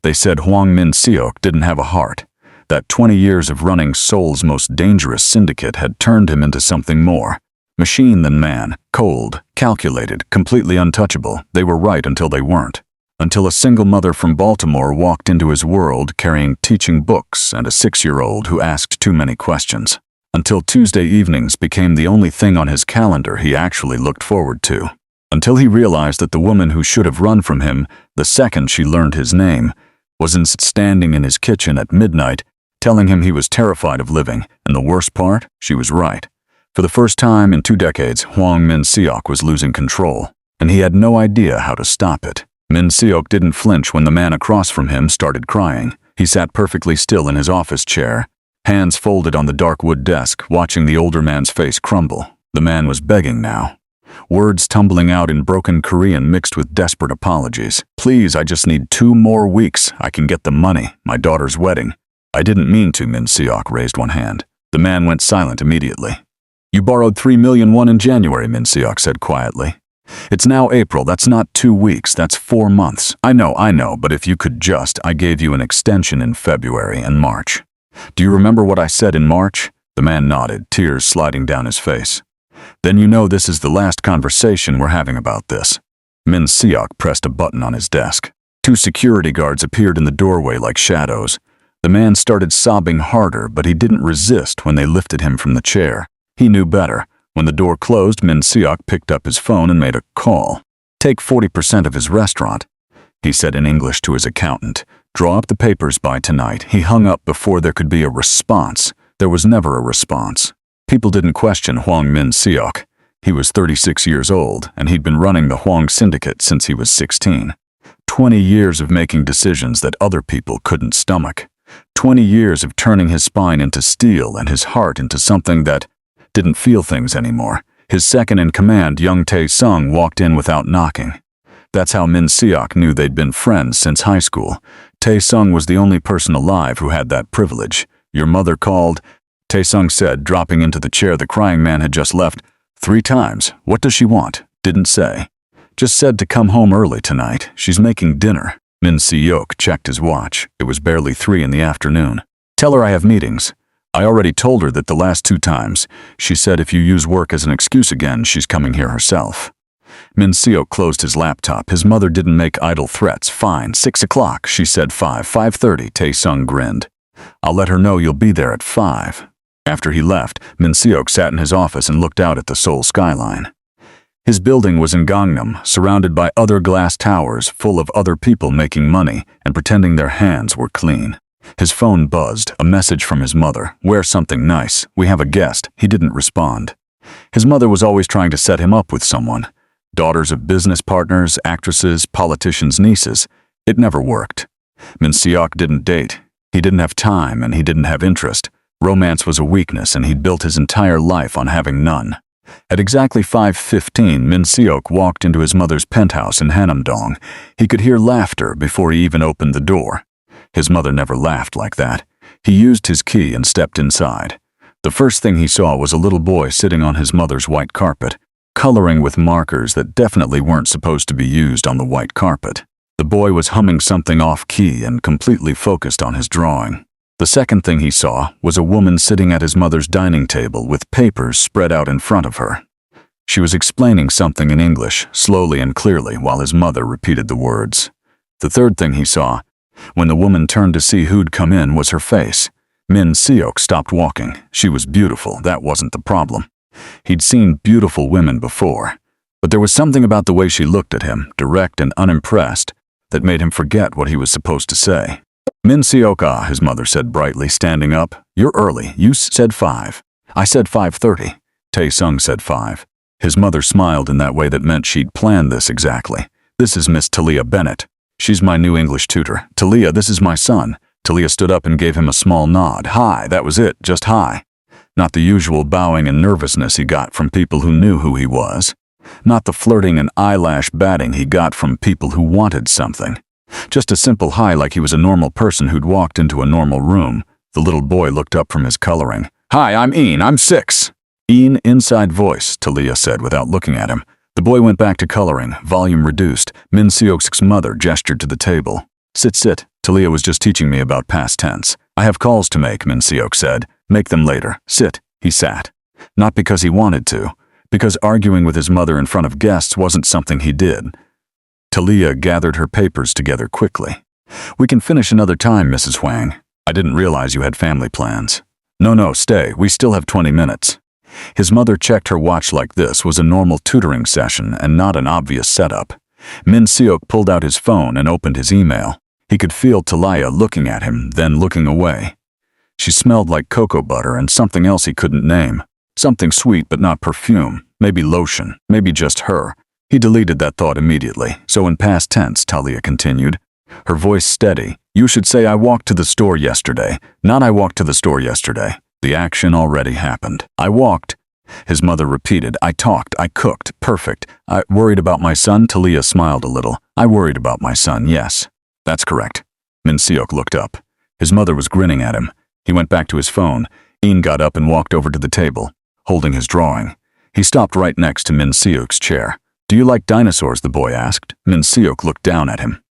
They said Hwang Min-seok didn't have a heart, that 20 years of running Seoul's most dangerous syndicate had turned him into something more. Machine than man, cold, calculated, completely untouchable. They were right until they weren't. Until a single mother from Baltimore walked into his world carrying teaching books and a 6-year-old who asked too many questions. Until Tuesday evenings became the only thing on his calendar he actually looked forward to. Until he realized that the woman who should have run from him the second she learned his name was standing in his kitchen at midnight, telling him he was terrified of living, and the worst part, she was right. For the first time in 2 decades, Hwang Min-seok was losing control, and he had no idea how to stop it. Min-seok didn't flinch when the man across from him started crying. He sat perfectly still in his office chair, hands folded on the dark wood desk, watching the older man's face crumble. The man was begging now, words tumbling out in broken Korean mixed with desperate apologies. "Please, I just need 2 more weeks. I can get the money. My daughter's wedding." "I didn't mean to," Min-seok raised one hand. The man went silent immediately. "You borrowed 3 million won in January," Min-seok said quietly. "It's now April. That's not 2 weeks. That's 4 months. I know, but if you could just, I gave you an extension in February and March. Do you remember what I said in March?" The man nodded, tears sliding down his face. "Then you know this is the last conversation we're having about this." Min-seok pressed a button on his desk. 2 security guards appeared in the doorway like shadows. The man started sobbing harder, but he didn't resist when they lifted him from the chair. He knew better. When the door closed, Min-seok picked up his phone and made a call. "Take 40% of his restaurant," he said in English to his accountant. "Draw up the papers by tonight." He hung up before there could be a response. There was never a response. People didn't question Hwang Min-seok. He was 36 years old, and he'd been running the Hwang syndicate since he was 16. 20 years of making decisions that other people couldn't stomach. 20 years of turning his spine into steel and his heart into something that didn't feel things anymore. His second-in-command, young Tae-sung, walked in without knocking. That's how Min-seok knew they'd been friends since high school. Tae-sung was the only person alive who had that privilege. "Your mother called," Tae-sung said, dropping into the chair the crying man had just left. 3 times. "What does she want?" "Didn't say. Just said to come home early tonight. She's making dinner." Min-seok checked his watch. It was barely 3 in the afternoon. "Tell her I have meetings." "I already told her that the last 2 times. She said if you use work as an excuse again, she's coming here herself." Min-seok closed his laptop. His mother didn't make idle threats. "Fine, 6 o'clock." She said 5:30. Tae-sung grinned. "I'll let her know you'll be there at 5. After he left, Min-seok sat in his office and looked out at the Seoul skyline. His building was in Gangnam, surrounded by other glass towers full of other people making money and pretending their hands were clean. His phone buzzed, a message from his mother. "Wear something nice. We have a guest." He didn't respond. His mother was always trying to set him up with someone. Daughters of business partners, actresses, politicians' nieces. It never worked. Min-seok didn't date. He didn't have time and he didn't have interest. Romance was a weakness and he'd built his entire life on having none. At exactly 5:15, Min-seok walked into his mother's penthouse in Hanamdong. He could hear laughter before he even opened the door. His mother never laughed like that. He used his key and stepped inside. The first thing he saw was a little boy sitting on his mother's white carpet, coloring with markers that definitely weren't supposed to be used on the white carpet. The boy was humming something off-key and completely focused on his drawing. The second thing he saw was a woman sitting at his mother's dining table with papers spread out in front of her. She was explaining something in English, slowly and clearly, while his mother repeated the words. The third thing he saw, when the woman turned to see who'd come in, was her face. Min-seok stopped walking. She was beautiful, that wasn't the problem. He'd seen beautiful women before, but there was something about the way she looked at him, direct and unimpressed, that made him forget what he was supposed to say. "Min-seok, his mother said brightly, standing up. "You're early. You said 5. "I said 5:30. Tae-sung said 5. His mother smiled in that way that meant she'd planned this exactly. "This is Miss Talia Bennett. She's my new English tutor. Talia, this is my son." Talia stood up and gave him a small nod. "Hi," that was it, just hi. Not the usual bowing and nervousness he got from people who knew who he was. Not the flirting and eyelash batting he got from people who wanted something. Just a simple hi like he was a normal person who'd walked into a normal room. The little boy looked up from his coloring. "Hi, I'm Ian. I'm 6. "Ian, inside voice," Talia said without looking at him. The boy went back to coloring, volume reduced. Min-seok's mother gestured to the table. Sit, Talia was just teaching me about past tense. I have calls to make, Min-seok said. Make them later. Sit. He sat. Not because he wanted to, because arguing with his mother in front of guests wasn't something he did. Talia gathered her papers together quickly. We can finish another time, Mrs. Huang. I didn't realize you had family plans. No, stay. We still have 20 minutes. His mother checked her watch like this was a normal tutoring session and not an obvious setup. Min-seok pulled out his phone and opened his email. He could feel Talia looking at him, then looking away. She smelled like cocoa butter and something else he couldn't name. Something sweet but not perfume. Maybe lotion. Maybe just her. He deleted that thought immediately, so in past tense, Talia continued. Her voice steady. You should say I walked to the store yesterday, not I walked to the store yesterday. The action already happened. I walked. His mother repeated, I talked, I cooked, perfect. I worried about my son? Talia smiled a little. I worried about my son, yes. That's correct. Min-seok looked up. His mother was grinning at him. He went back to his phone. Ian got up and walked over to the table, holding his drawing. He stopped right next to Min-seok's chair. Do you like dinosaurs? The boy asked. Min-seok looked down at him.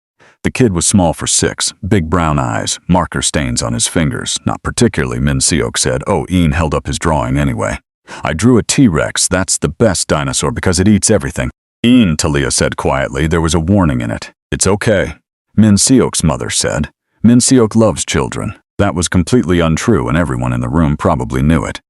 The kid was small for 6, big brown eyes, marker stains on his fingers. Not particularly, Min-seok said. Oh, Ian held up his drawing anyway. I drew a T-Rex. That's the best dinosaur because it eats everything. Ian, Talia said quietly. There was a warning in it. It's okay. Min-seok's mother said. Min-seok loves children. That was completely untrue and everyone in the room probably knew it.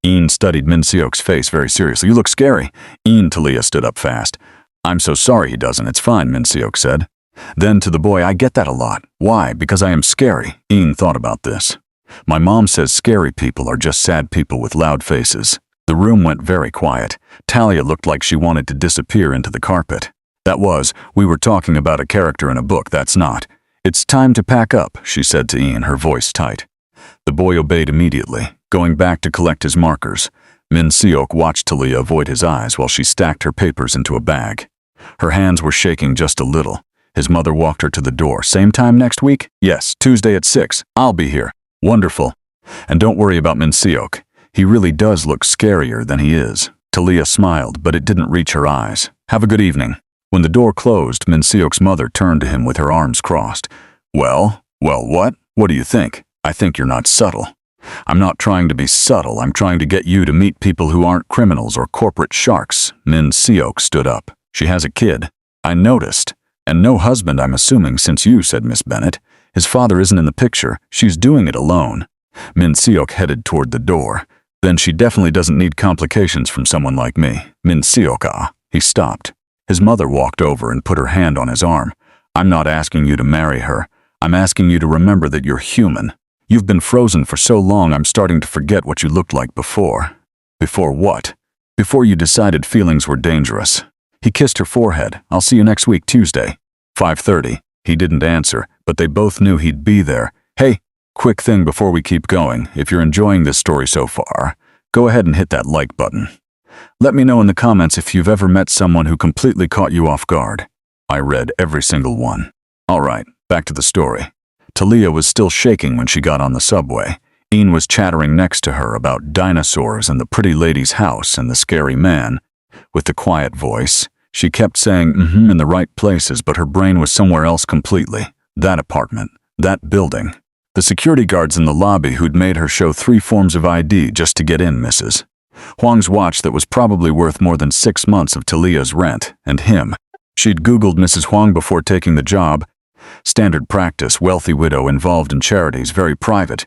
Ian studied Min-seok's face very seriously. You look scary. Ian, Talia stood up fast. I'm so sorry he doesn't. It's fine, Min-seok said. Then to the boy, I get that a lot. Why? Because I am scary. Ian thought about this. My mom says scary people are just sad people with loud faces. The room went very quiet. Talia looked like she wanted to disappear into the carpet. We were talking about a character in a book, that's not. It's time to pack up, she said to Ian, her voice tight. The boy obeyed immediately, going back to collect his markers. Min-seok watched Talia avoid his eyes while she stacked her papers into a bag. Her hands were shaking just a little. His mother walked her to the door. Same time next week? Yes, Tuesday at 6. I'll be here. Wonderful. And don't worry about Min-seok. He really does look scarier than he is. Talia smiled, but it didn't reach her eyes. Have a good evening. When the door closed, Min-seok's mother turned to him with her arms crossed. Well, what? What do you think? I think you're not subtle. I'm not trying to be subtle. I'm trying to get you to meet people who aren't criminals or corporate sharks. Min-seok stood up. She has a kid. I noticed. And no husband, I'm assuming, since you, said Miss Bennett. His father isn't in the picture. She's doing it alone. Min-seok headed toward the door. Then she definitely doesn't need complications from someone like me. Min-seok, He stopped. His mother walked over and put her hand on his arm. I'm not asking you to marry her. I'm asking you to remember that you're human. You've been frozen for so long I'm starting to forget what you looked like before. Before what? Before you decided feelings were dangerous. He kissed her forehead. I'll see you next week, Tuesday. 5:30. He didn't answer, but they both knew he'd be there. Hey, quick thing before we keep going. If you're enjoying this story so far, go ahead and hit that like button. Let me know in the comments if you've ever met someone who completely caught you off guard. I read every single one. All right, back to the story. Talia was still shaking when she got on the subway. Ian was chattering next to her about dinosaurs and the pretty lady's house and the scary man. With the quiet voice, she kept saying in the right places, but her brain was somewhere else completely. That apartment, that building. The security guards in the lobby who'd made her show 3 forms of ID just to get in, Mrs. Huang's watch that was probably worth more than 6 months of Talia's rent, and him. She'd Googled Mrs. Huang before taking the job. Standard practice, wealthy widow involved in charities, very private.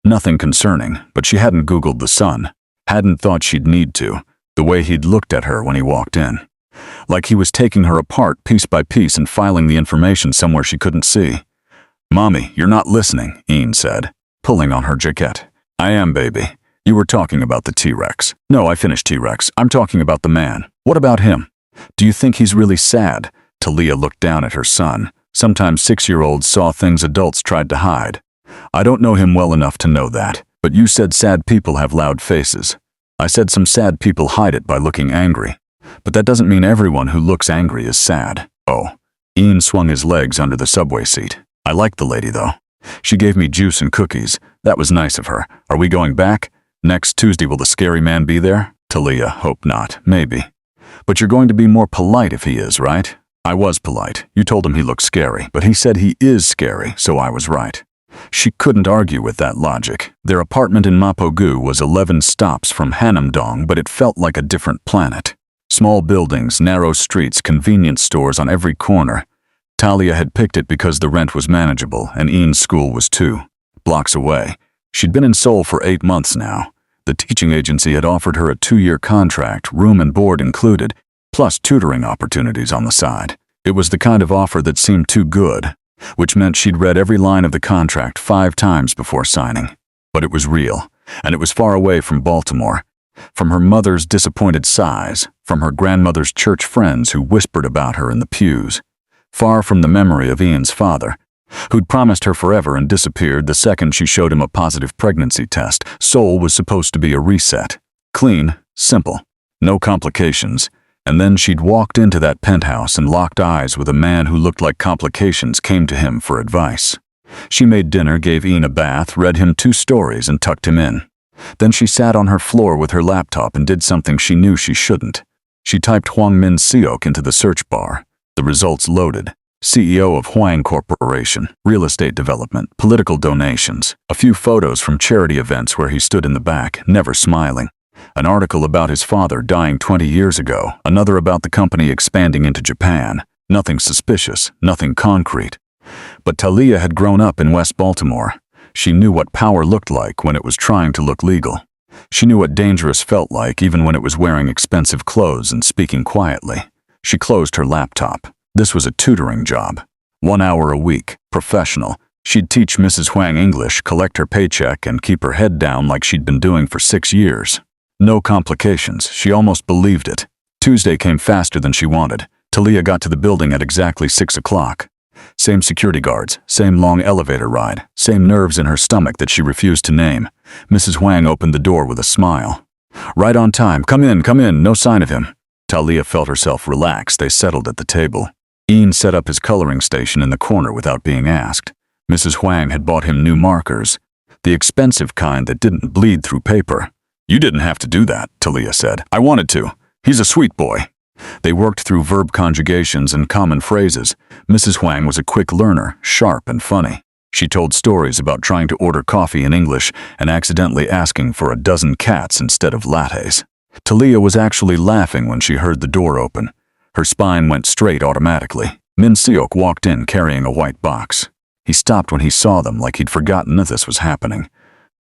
Nothing concerning, but she hadn't Googled the son. Hadn't thought she'd need to, the way he'd looked at her when he walked in. Like he was taking her apart piece by piece and filing the information somewhere she couldn't see. Mommy, you're not listening, Ian said, pulling on her jacket. I am, baby. You were talking about the T-Rex. No, I finished T-Rex. I'm talking about the man. What about him? Do you think he's really sad? Talia looked down at her son. Sometimes 6-year-olds saw things adults tried to hide. I don't know him well enough to know that, but you said sad people have loud faces. I said some sad people hide it by looking angry. But that doesn't mean everyone who looks angry is sad. Oh. Ian swung his legs under the subway seat. I liked the lady, though. She gave me juice and cookies. That was nice of her. Are we going back? Next Tuesday, will the scary man be there? Talia, hope not. Maybe. But you're going to be more polite if he is, right? I was polite. You told him he looked scary, but he said he is scary, so I was right. She couldn't argue with that logic. Their apartment in Mapogu was 11 stops from Hanamdong, but it felt like a different planet. Small buildings, narrow streets, convenience stores on every corner. Talia had picked it because the rent was manageable, and Ian's school was 2 blocks away. She'd been in Seoul for 8 months now. The teaching agency had offered her a 2-year contract, room and board included, plus tutoring opportunities on the side. It was the kind of offer that seemed too good, which meant she'd read every line of the contract 5 times before signing. But it was real, and it was far away from Baltimore, from her mother's disappointed sighs, from her grandmother's church friends who whispered about her in the pews, far from the memory of Ian's father, who'd promised her forever and disappeared the second she showed him a positive pregnancy test. Seoul was supposed to be a reset. Clean, simple, no complications. And then she'd walked into that penthouse and locked eyes with a man who looked like complications came to him for advice. She made dinner, gave Ian a bath, read him 2 stories, and tucked him in. Then she sat on her floor with her laptop and did something she knew she shouldn't. She typed Hwang Min-seok into the search bar. The results loaded. CEO of Hwang Corporation, real estate development, political donations, a few photos from charity events where he stood in the back, never smiling. An article about his father dying 20 years ago, another about the company expanding into Japan. Nothing suspicious, nothing concrete. But Talia had grown up in West Baltimore. She knew what power looked like when it was trying to look legal. She knew what dangerous felt like even when it was wearing expensive clothes and speaking quietly. She closed her laptop. This was a tutoring job. 1 hour a week, professional. She'd teach Mrs. Hwang English, collect her paycheck, and keep her head down like she'd been doing for 6 years. No complications. She almost believed it. Tuesday came faster than she wanted. Talia got to the building at exactly 6 o'clock. Same security guards, same long elevator ride, same nerves in her stomach that she refused to name. Mrs. Hwang opened the door with a smile. Right on time. Come in, no sign of him. Talia felt herself relax. They settled at the table. Ian set up his coloring station in the corner without being asked. Mrs. Hwang had bought him new markers, the expensive kind that didn't bleed through paper. You didn't have to do that, Talia said. I wanted to. He's a sweet boy. They worked through verb conjugations and common phrases. Mrs. Hwang was a quick learner, sharp and funny. She told stories about trying to order coffee in English and accidentally asking for a dozen cats instead of lattes. Talia was actually laughing when she heard the door open. Her spine went straight automatically. Min-seok walked in carrying a white box. He stopped when he saw them, like he'd forgotten that this was happening.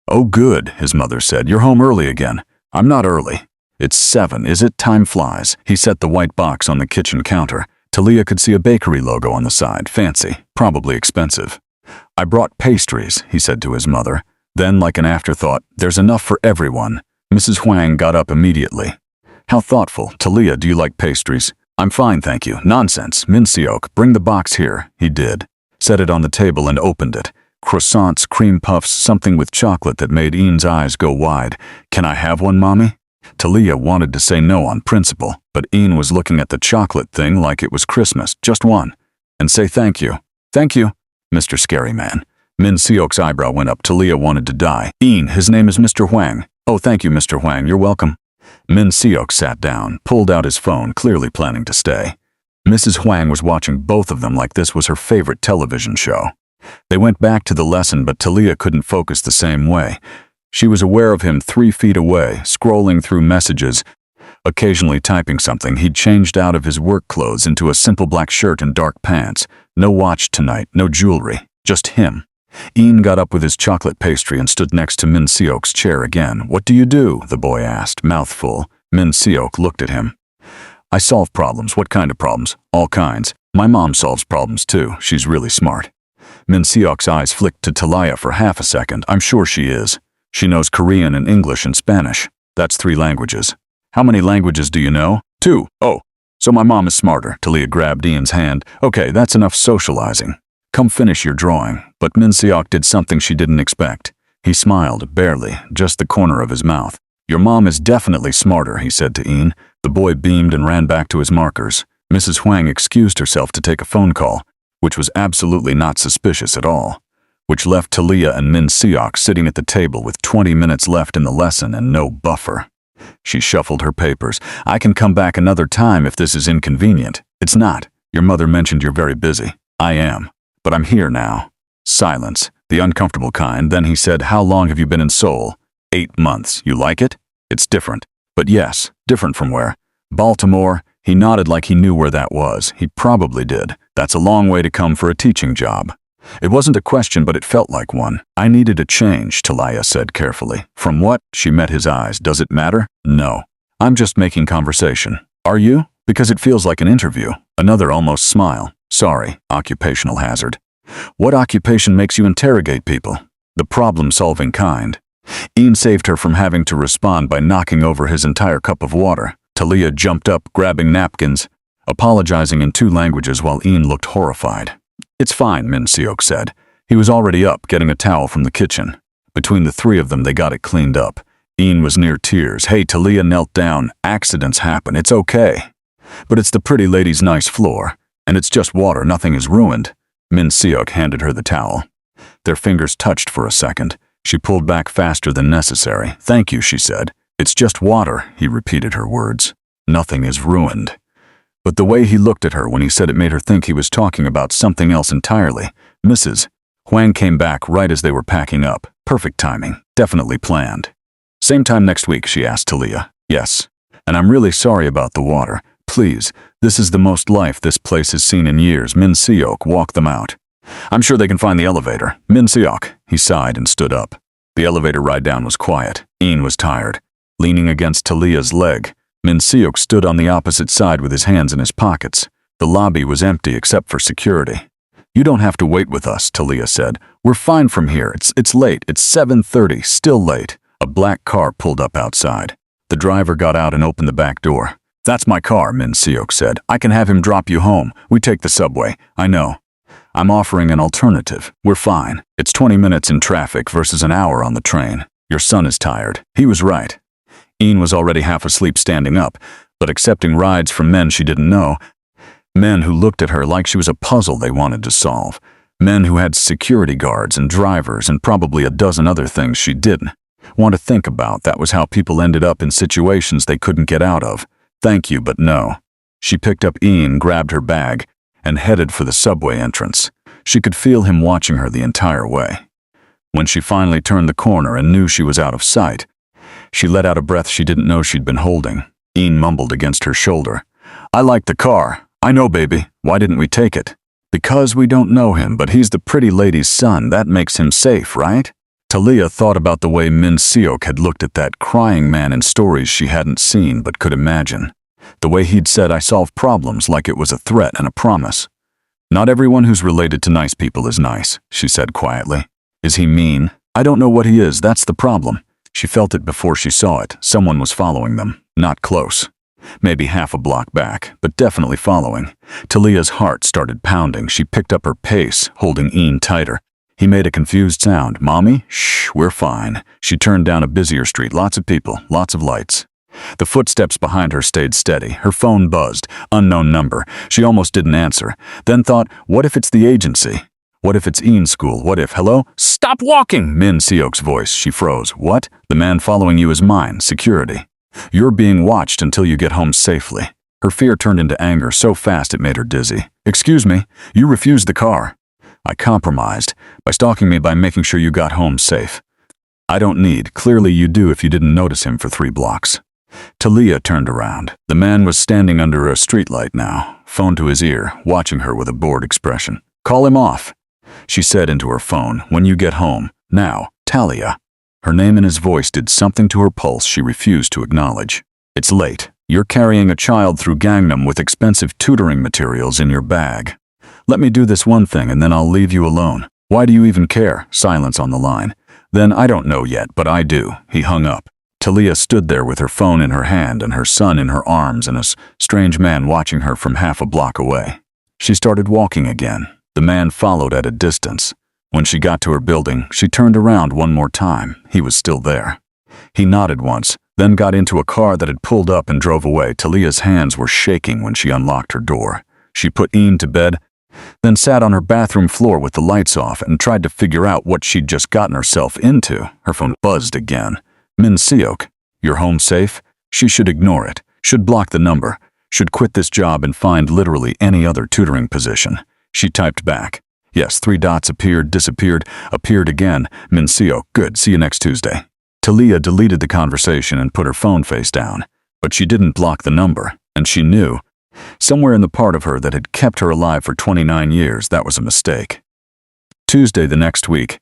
Oh good, his mother said. You're home early again. I'm not early. It's 7, is it? Time flies. He set the white box on the kitchen counter. Talia could see a bakery logo on the side. Fancy, probably expensive. I brought pastries, he said to his mother. Then, like an afterthought, there's enough for everyone. Mrs. Hwang got up immediately. How thoughtful. Talia, do you like pastries? I'm fine, thank you. Nonsense. Min-seok, bring the box here. He did. Set it on the table and opened it. Croissants, cream puffs, something with chocolate that made Ian's eyes go wide. Can I have one, Mommy? Talia wanted to say no on principle, but Ian was looking at the chocolate thing like it was Christmas. Just one. And say thank you. Thank you, Mr. Scary Man. Min-seok's eyebrow went up. Talia wanted to die. Ian, his name is Mr. Hwang. Oh, thank you, Mr. Hwang. You're welcome. Min-seok sat down, pulled out his phone, clearly planning to stay. Mrs. Hwang was watching both of them like this was her favorite television show. They went back to the lesson, but Talia couldn't focus the same way. She was aware of him 3 feet away, scrolling through messages, occasionally typing something. He'd changed out of his work clothes into a simple black shirt and dark pants. No watch tonight, no jewelry, just him. Ian got up with his chocolate pastry and stood next to Min-seok's chair again. What do you do? The boy asked, mouth full. Min-seok looked at him. I solve problems. What kind of problems? All kinds. My mom solves problems too. She's really smart. Min-seok's eyes flicked to Talia for half a second. I'm sure she is. She knows Korean and English and Spanish. That's 3 languages. How many languages do you know? 2. Oh, so my mom is smarter. Talia grabbed Ian's hand. Okay, that's enough socializing. Come finish your drawing. But Min-seok did something she didn't expect. He smiled, barely, just the corner of his mouth. Your mom is definitely smarter, he said to Ian. The boy beamed and ran back to his markers. Mrs. Hwang excused herself to take a phone call, which was absolutely not suspicious at all, which left Talia and Min-seok sitting at the table with 20 minutes left in the lesson and no buffer. She shuffled her papers. I can come back another time if this is inconvenient. It's not. Your mother mentioned you're very busy. I am. But I'm here now. Silence. The uncomfortable kind. Then he said, how long have you been in Seoul? 8 months. You like it? It's different. But yes, different from where? Baltimore. He nodded like he knew where that was. He probably did. That's a long way to come for a teaching job. It wasn't a question, but it felt like one. I needed a change, Talia said carefully. From what? She met his eyes. Does it matter? No. I'm just making conversation. Are you? Because it feels like an interview. Another almost smile. Sorry, occupational hazard. What occupation makes you interrogate people? The problem-solving kind. Ian saved her from having to respond by knocking over his entire cup of water. Talia jumped up, grabbing napkins, apologizing in 2 languages while Ian looked horrified. It's fine, Min-seok said. He was already up, getting a towel from the kitchen. Between the 3 of them, they got it cleaned up. Ian was near tears. Hey, Talia knelt down. Accidents happen. It's okay. But it's the pretty lady's nice floor. And it's just water. Nothing is ruined. Min-seok handed her the towel. Their fingers touched for a second. She pulled back faster than necessary. Thank you, she said. It's just water, he repeated her words. Nothing is ruined. But the way he looked at her when he said it made her think he was talking about something else entirely. Mrs. Huang came back right as they were packing up. Perfect timing. Definitely planned. Same time next week, she asked Talia. Yes. And I'm really sorry about the water. Please, this is the most life this place has seen in years. Min-seok walked them out. I'm sure they can find the elevator. Min-seok, he sighed and stood up. The elevator ride down was quiet. Ian was tired. Leaning against Talia's leg, Min-seok stood on the opposite side with his hands in his pockets. The lobby was empty except for security. You don't have to wait with us, Talia said. We're fine from here. It's late. It's 7:30, still late. A black car pulled up outside. The driver got out and opened the back door. That's my car, Min-seok said. I can have him drop you home. We take the subway. I know. I'm offering an alternative. We're fine. It's 20 minutes in traffic versus an hour on the train. Your son is tired. He was right. Ian was already half asleep standing up, but accepting rides from men she didn't know. Men who looked at her like she was a puzzle they wanted to solve. Men who had security guards and drivers and probably a dozen other things she didn't want to think about. That was how people ended up in situations they couldn't get out of. Thank you, but no. She picked up Ian, grabbed her bag, and headed for the subway entrance. She could feel him watching her the entire way. When she finally turned the corner and knew she was out of sight, she let out a breath she didn't know she'd been holding. Ian mumbled against her shoulder. I like the car. I know, baby. Why didn't we take it? Because we don't know him, but he's the pretty lady's son. That makes him safe, right? Talia thought about the way Min-seok had looked at that crying man in stories she hadn't seen but could imagine. The way he'd said, I solve problems, like it was a threat and a promise. Not everyone who's related to nice people is nice, she said quietly. Is he mean? I don't know what he is, that's the problem. She felt it before she saw it. Someone was following them. Not close. Maybe half a block back, but definitely following. Talia's heart started pounding. She picked up her pace, holding Ian tighter. He made a confused sound. Mommy? Shh, we're fine. She turned down a busier street. Lots of people, lots of lights. The footsteps behind her stayed steady. Her phone buzzed. Unknown number. She almost didn't answer. Then thought, what if it's the agency? What if it's Ian's school? What if, hello? Stop walking! Min-seok's voice. She froze. What? The man following you is mine. Security. You're being watched until you get home safely. Her fear turned into anger so fast it made her dizzy. Excuse me, you refused the car. I compromised by stalking me by making sure you got home safe. I don't need. Clearly you do if you didn't notice him for 3 blocks. Talia turned around. The man was standing under a streetlight now, phone to his ear, watching her with a bored expression. Call him off, she said into her phone. When you get home. Now, Talia. Her name and his voice did something to her pulse she refused to acknowledge. It's late. You're carrying a child through Gangnam with expensive tutoring materials in your bag. Let me do this one thing and then I'll leave you alone. Why do you even care? Silence on the line. Then I don't know yet, but I do. He hung up. Talia stood there with her phone in her hand and her son in her arms and a strange man watching her from half a block away. She started walking again. The man followed at a distance. When she got to her building, she turned around one more time. He was still there. He nodded once, then got into a car that had pulled up and drove away. Talia's hands were shaking when she unlocked her door. She put Ian to bed, then sat on her bathroom floor with the lights off and tried to figure out what she'd just gotten herself into. Her phone buzzed again. Min-seok, you're home safe? She should ignore it, should block the number. Should quit this job and find literally any other tutoring position. She typed back. Yes, 3 dots appeared, disappeared, appeared again. Min-seok, good, see you next Tuesday. Talia deleted the conversation and put her phone face down. But she didn't block the number, and she knew. Somewhere in the part of her that had kept her alive for 29 years, that was a mistake. Tuesday the next week.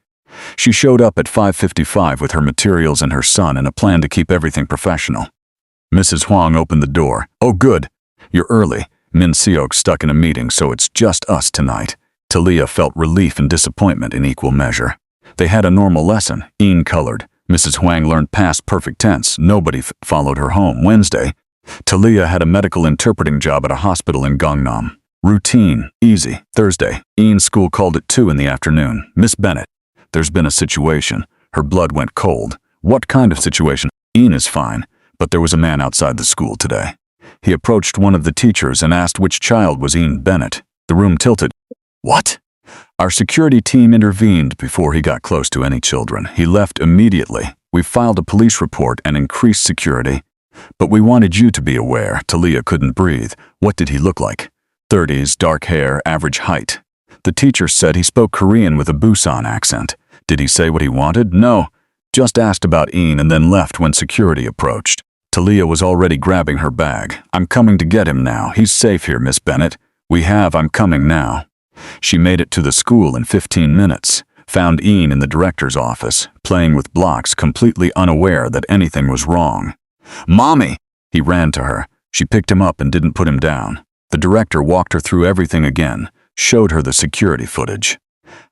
She showed up at 5:55 with her materials and her son and a plan to keep everything professional. Mrs. Huang opened the door. Oh good, you're early. Min-seok stuck in a meeting, so it's just us tonight. Talia felt relief and disappointment in equal measure. They had a normal lesson. Ian colored. Mrs. Huang learned past perfect tense. Nobody followed her home. Wednesday. Talia had a medical interpreting job at a hospital in Gangnam. Routine, easy. Thursday. Ian's school called at 2 in the afternoon. Miss Bennett. There's been a situation. Her blood went cold. What kind of situation? Ian is fine, but there was a man outside the school today. He approached one of the teachers and asked which child was Ian Bennett. The room tilted. What? Our security team intervened before he got close to any children. He left immediately. We filed a police report and increased security. But we wanted you to be aware. Talia couldn't breathe. What did he look like? 30s, dark hair, average height. The teacher said he spoke Korean with a Busan accent. Did he say what he wanted? No. Just asked about Ian and then left when security approached. Talia was already grabbing her bag. I'm coming to get him now. He's safe here, Miss Bennett. I'm coming now. She made it to the school in 15 minutes. Found Ian in the director's office, playing with blocks, completely unaware that anything was wrong. Mommy! He ran to her. She picked him up and didn't put him down. The director walked her through everything again, showed her the security footage.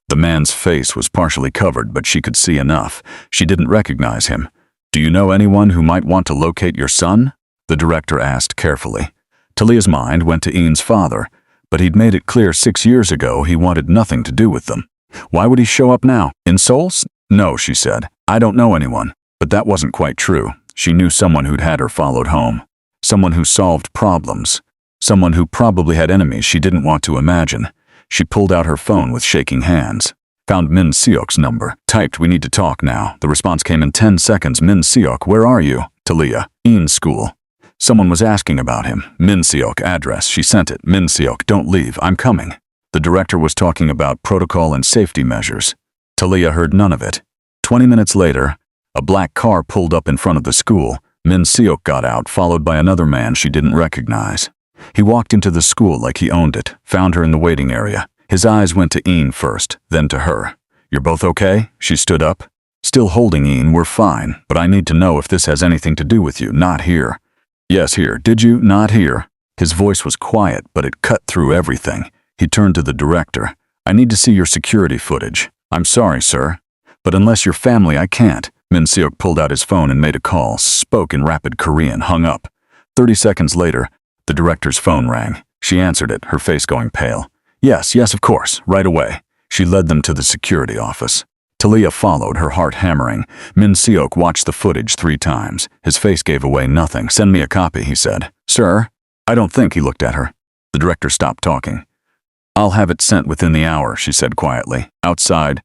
The man's face was partially covered, but she could see enough. She didn't recognize him. Do you know anyone who might want to locate your son? The director asked carefully. Talia's mind went to Ian's father, but he'd made it clear 6 years ago he wanted nothing to do with them. Why would he show up now? In Seoul? No, she said. I don't know anyone. But that wasn't quite true. She knew someone who'd had her followed home. Someone who solved problems. Someone who probably had enemies she didn't want to imagine. She pulled out her phone with shaking hands. Found Min-seok's number. Typed, we need to talk now. The response came in 10 seconds. Min-seok, where are you? Talia. Ian's school. Someone was asking about him. Min-seok, address. She sent it. Min-seok, don't leave. I'm coming. The director was talking about protocol and safety measures. Talia heard none of it. 20 minutes later, a black car pulled up in front of the school. Min-seok got out, followed by another man she didn't recognize. He walked into the school like he owned it, found her in the waiting area. His eyes went to Ian first, then to her. You're both okay? She stood up. Still holding Ian, we're fine, but I need to know if this has anything to do with you. Not here. Yes, here. Did you? Not here. His voice was quiet, but it cut through everything. He turned to the director. I need to see your security footage. I'm sorry, sir, but unless you're family, I can't. Min-seok pulled out his phone and made a call, spoke in rapid Korean, hung up. 30 seconds later, the director's phone rang. She answered it, her face going pale. Yes, of course, right away. She led them to the security office. Talia followed, her heart hammering. Min-seok watched the footage 3 times. His face gave away nothing. Send me a copy, he said. Sir? I don't think, he looked at her. The director stopped talking. I'll have it sent within the hour, she said quietly. Outside.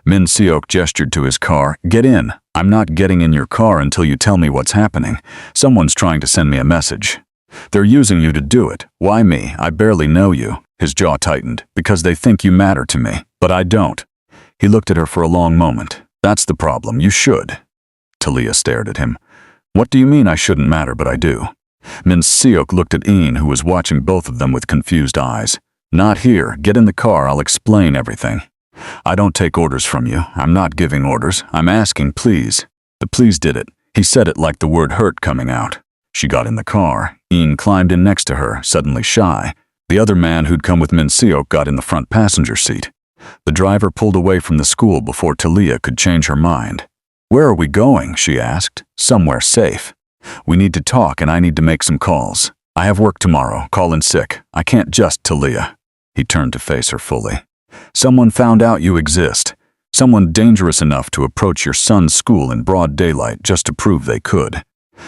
Min-seok gestured to his car. Get in. I'm not getting in your car until you tell me what's happening. Someone's trying to send me a message. They're using you to do it. Why me? I barely know you. His jaw tightened. Because they think you matter to me. But I don't. He looked at her for a long moment. That's the problem. You should. Talia stared at him. What do you mean I shouldn't matter, but I do? Min-seok looked at Ian, who was watching both of them with confused eyes. Not here. Get in the car. I'll explain everything. I don't take orders from you. I'm not giving orders. I'm asking, please. The please did it. He said it like the word hurt coming out. She got in the car. Ian climbed in next to her, suddenly shy. The other man who'd come with Min-seok got in the front passenger seat. The driver pulled away from the school before Talia could change her mind. Where are we going? She asked. Somewhere safe. We need to talk and I need to make some calls. I have work tomorrow. Call in sick. I can't just, Talia. He turned to face her fully. Someone found out you exist. Someone dangerous enough to approach your son's school in broad daylight just to prove they could.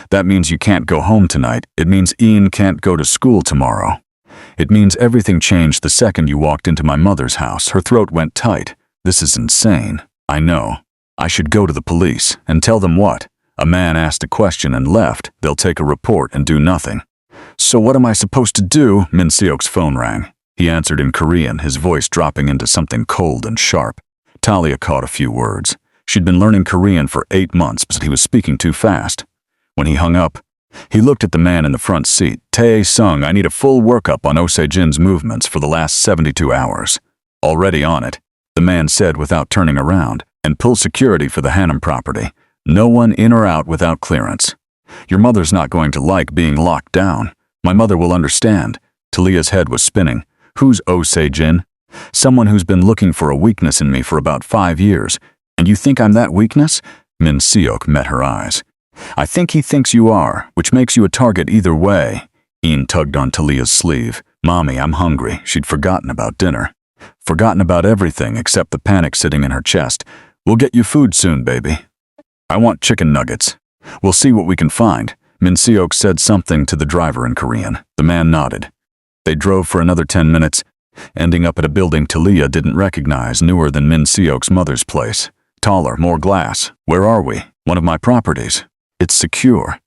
That means you can't go home tonight. It means Ian can't go to school tomorrow. It means everything changed the second you walked into my mother's house. Her throat went tight. This is insane. I know. I should go to the police and tell them what? A man asked a question and left. They'll take a report and do nothing. So what am I supposed to do? Min Seok's phone rang. He answered in Korean, his voice dropping into something cold and sharp. Talia caught a few words. She'd been learning Korean for 8 months, but he was speaking too fast. When he hung up, he looked at the man in the front seat. Tae-sung, I need a full workup on Oh Se-jin's movements for the last 72 hours. Already on it, the man said without turning around, and pull security for the Hanam property. No one in or out without clearance. Your mother's not going to like being locked down. My mother will understand. Talia's head was spinning. Who's Oh Se-jin? Someone who's been looking for a weakness in me for about 5 years. And you think I'm that weakness? Min Seok met her eyes. I think he thinks you are, which makes you a target either way. Ian tugged on Talia's sleeve. Mommy, I'm hungry. She'd forgotten about dinner. Forgotten about everything except the panic sitting in her chest. We'll get you food soon, baby. I want chicken nuggets. We'll see what we can find. Min Seok said something to the driver in Korean. The man nodded. They drove for another 10 minutes, ending up at a building Talia didn't recognize, newer than Min Seok's mother's place. Taller, more glass. Where are we? One of my properties. It's secure.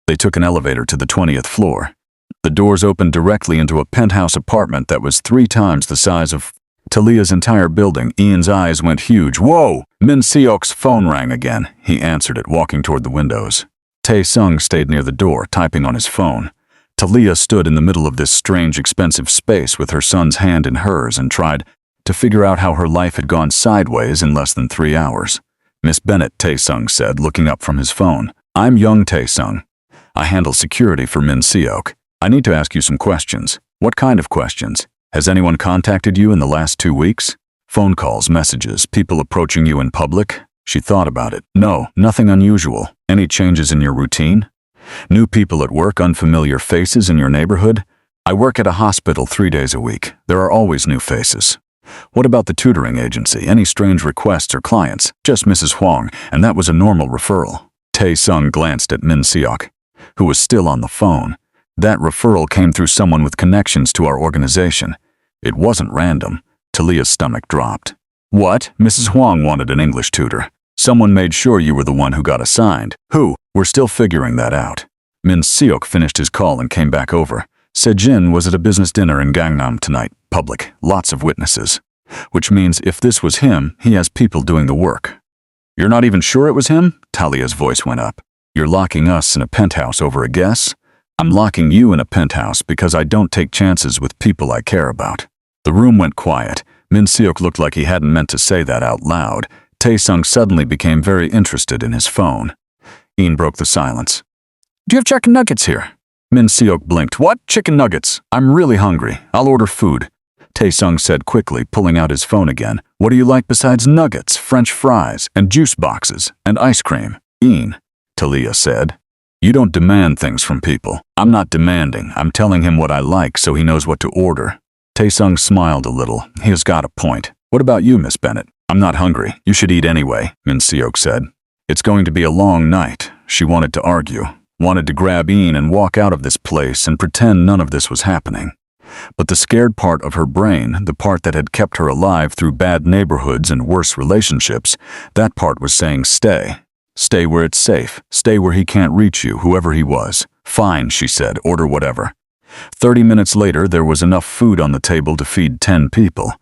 They took an elevator to the 20th floor. The doors opened directly into a penthouse apartment that was 3 times the size of Talia's entire building. Ian's eyes went huge. Whoa! Min Seok's phone rang again. He answered it, walking toward the windows. Tae-sung stayed near the door, typing on his phone. Talia stood in the middle of this strange, expensive space with her son's hand in hers and tried to figure out how her life had gone sideways in less than 3 hours. Miss Bennett, Tae-sung said, looking up from his phone. I'm young Tae-sung. I handle security for Min Seok. I need to ask you some questions. What kind of questions? Has anyone contacted you in the last 2 weeks? Phone calls, messages, people approaching you in public? She thought about it. No, nothing unusual. Any changes in your routine? New people at work, unfamiliar faces in your neighborhood? I work at a hospital 3 days a week. There are always new faces. What about the tutoring agency? Any strange requests or clients? Just Mrs. Huang, and that was a normal referral. Tae-sung glanced at Min Seok, who was still on the phone. That referral came through someone with connections to our organization. It wasn't random. Talia's stomach dropped. What? Mrs. Huang wanted an English tutor. Someone made sure you were the one who got assigned. Who? We're still figuring that out. Min Seok finished his call and came back over. Se-jin was at a business dinner in Gangnam tonight. Public. Lots of witnesses. Which means if this was him, he has people doing the work. You're not even sure it was him? Talia's voice went up. You're locking us in a penthouse over a guess? I'm locking you in a penthouse because I don't take chances with people I care about. The room went quiet. Min Seok looked like he hadn't meant to say that out loud. Tae-sung suddenly became very interested in his phone. Ian broke the silence. Do you have chicken nuggets here? Min Seok blinked. What? Chicken nuggets? I'm really hungry. I'll order food. Tae-sung said quickly, pulling out his phone again. What do you like besides nuggets, French fries, and juice boxes, and ice cream? Ian, Talia said. You don't demand things from people. I'm not demanding. I'm telling him what I like so he knows what to order. Tae-sung smiled a little. He has got a point. What about you, Miss Bennett? I'm not hungry. You should eat anyway, Min Seok said. It's going to be a long night. She wanted to argue, wanted to grab Ian and walk out of this place and pretend none of this was happening. But the scared part of her brain, the part that had kept her alive through bad neighborhoods and worse relationships, that part was saying stay. Stay where it's safe. Stay where he can't reach you, whoever he was. Fine, she said, order whatever. 30 minutes later, there was enough food on the table to feed 10 people.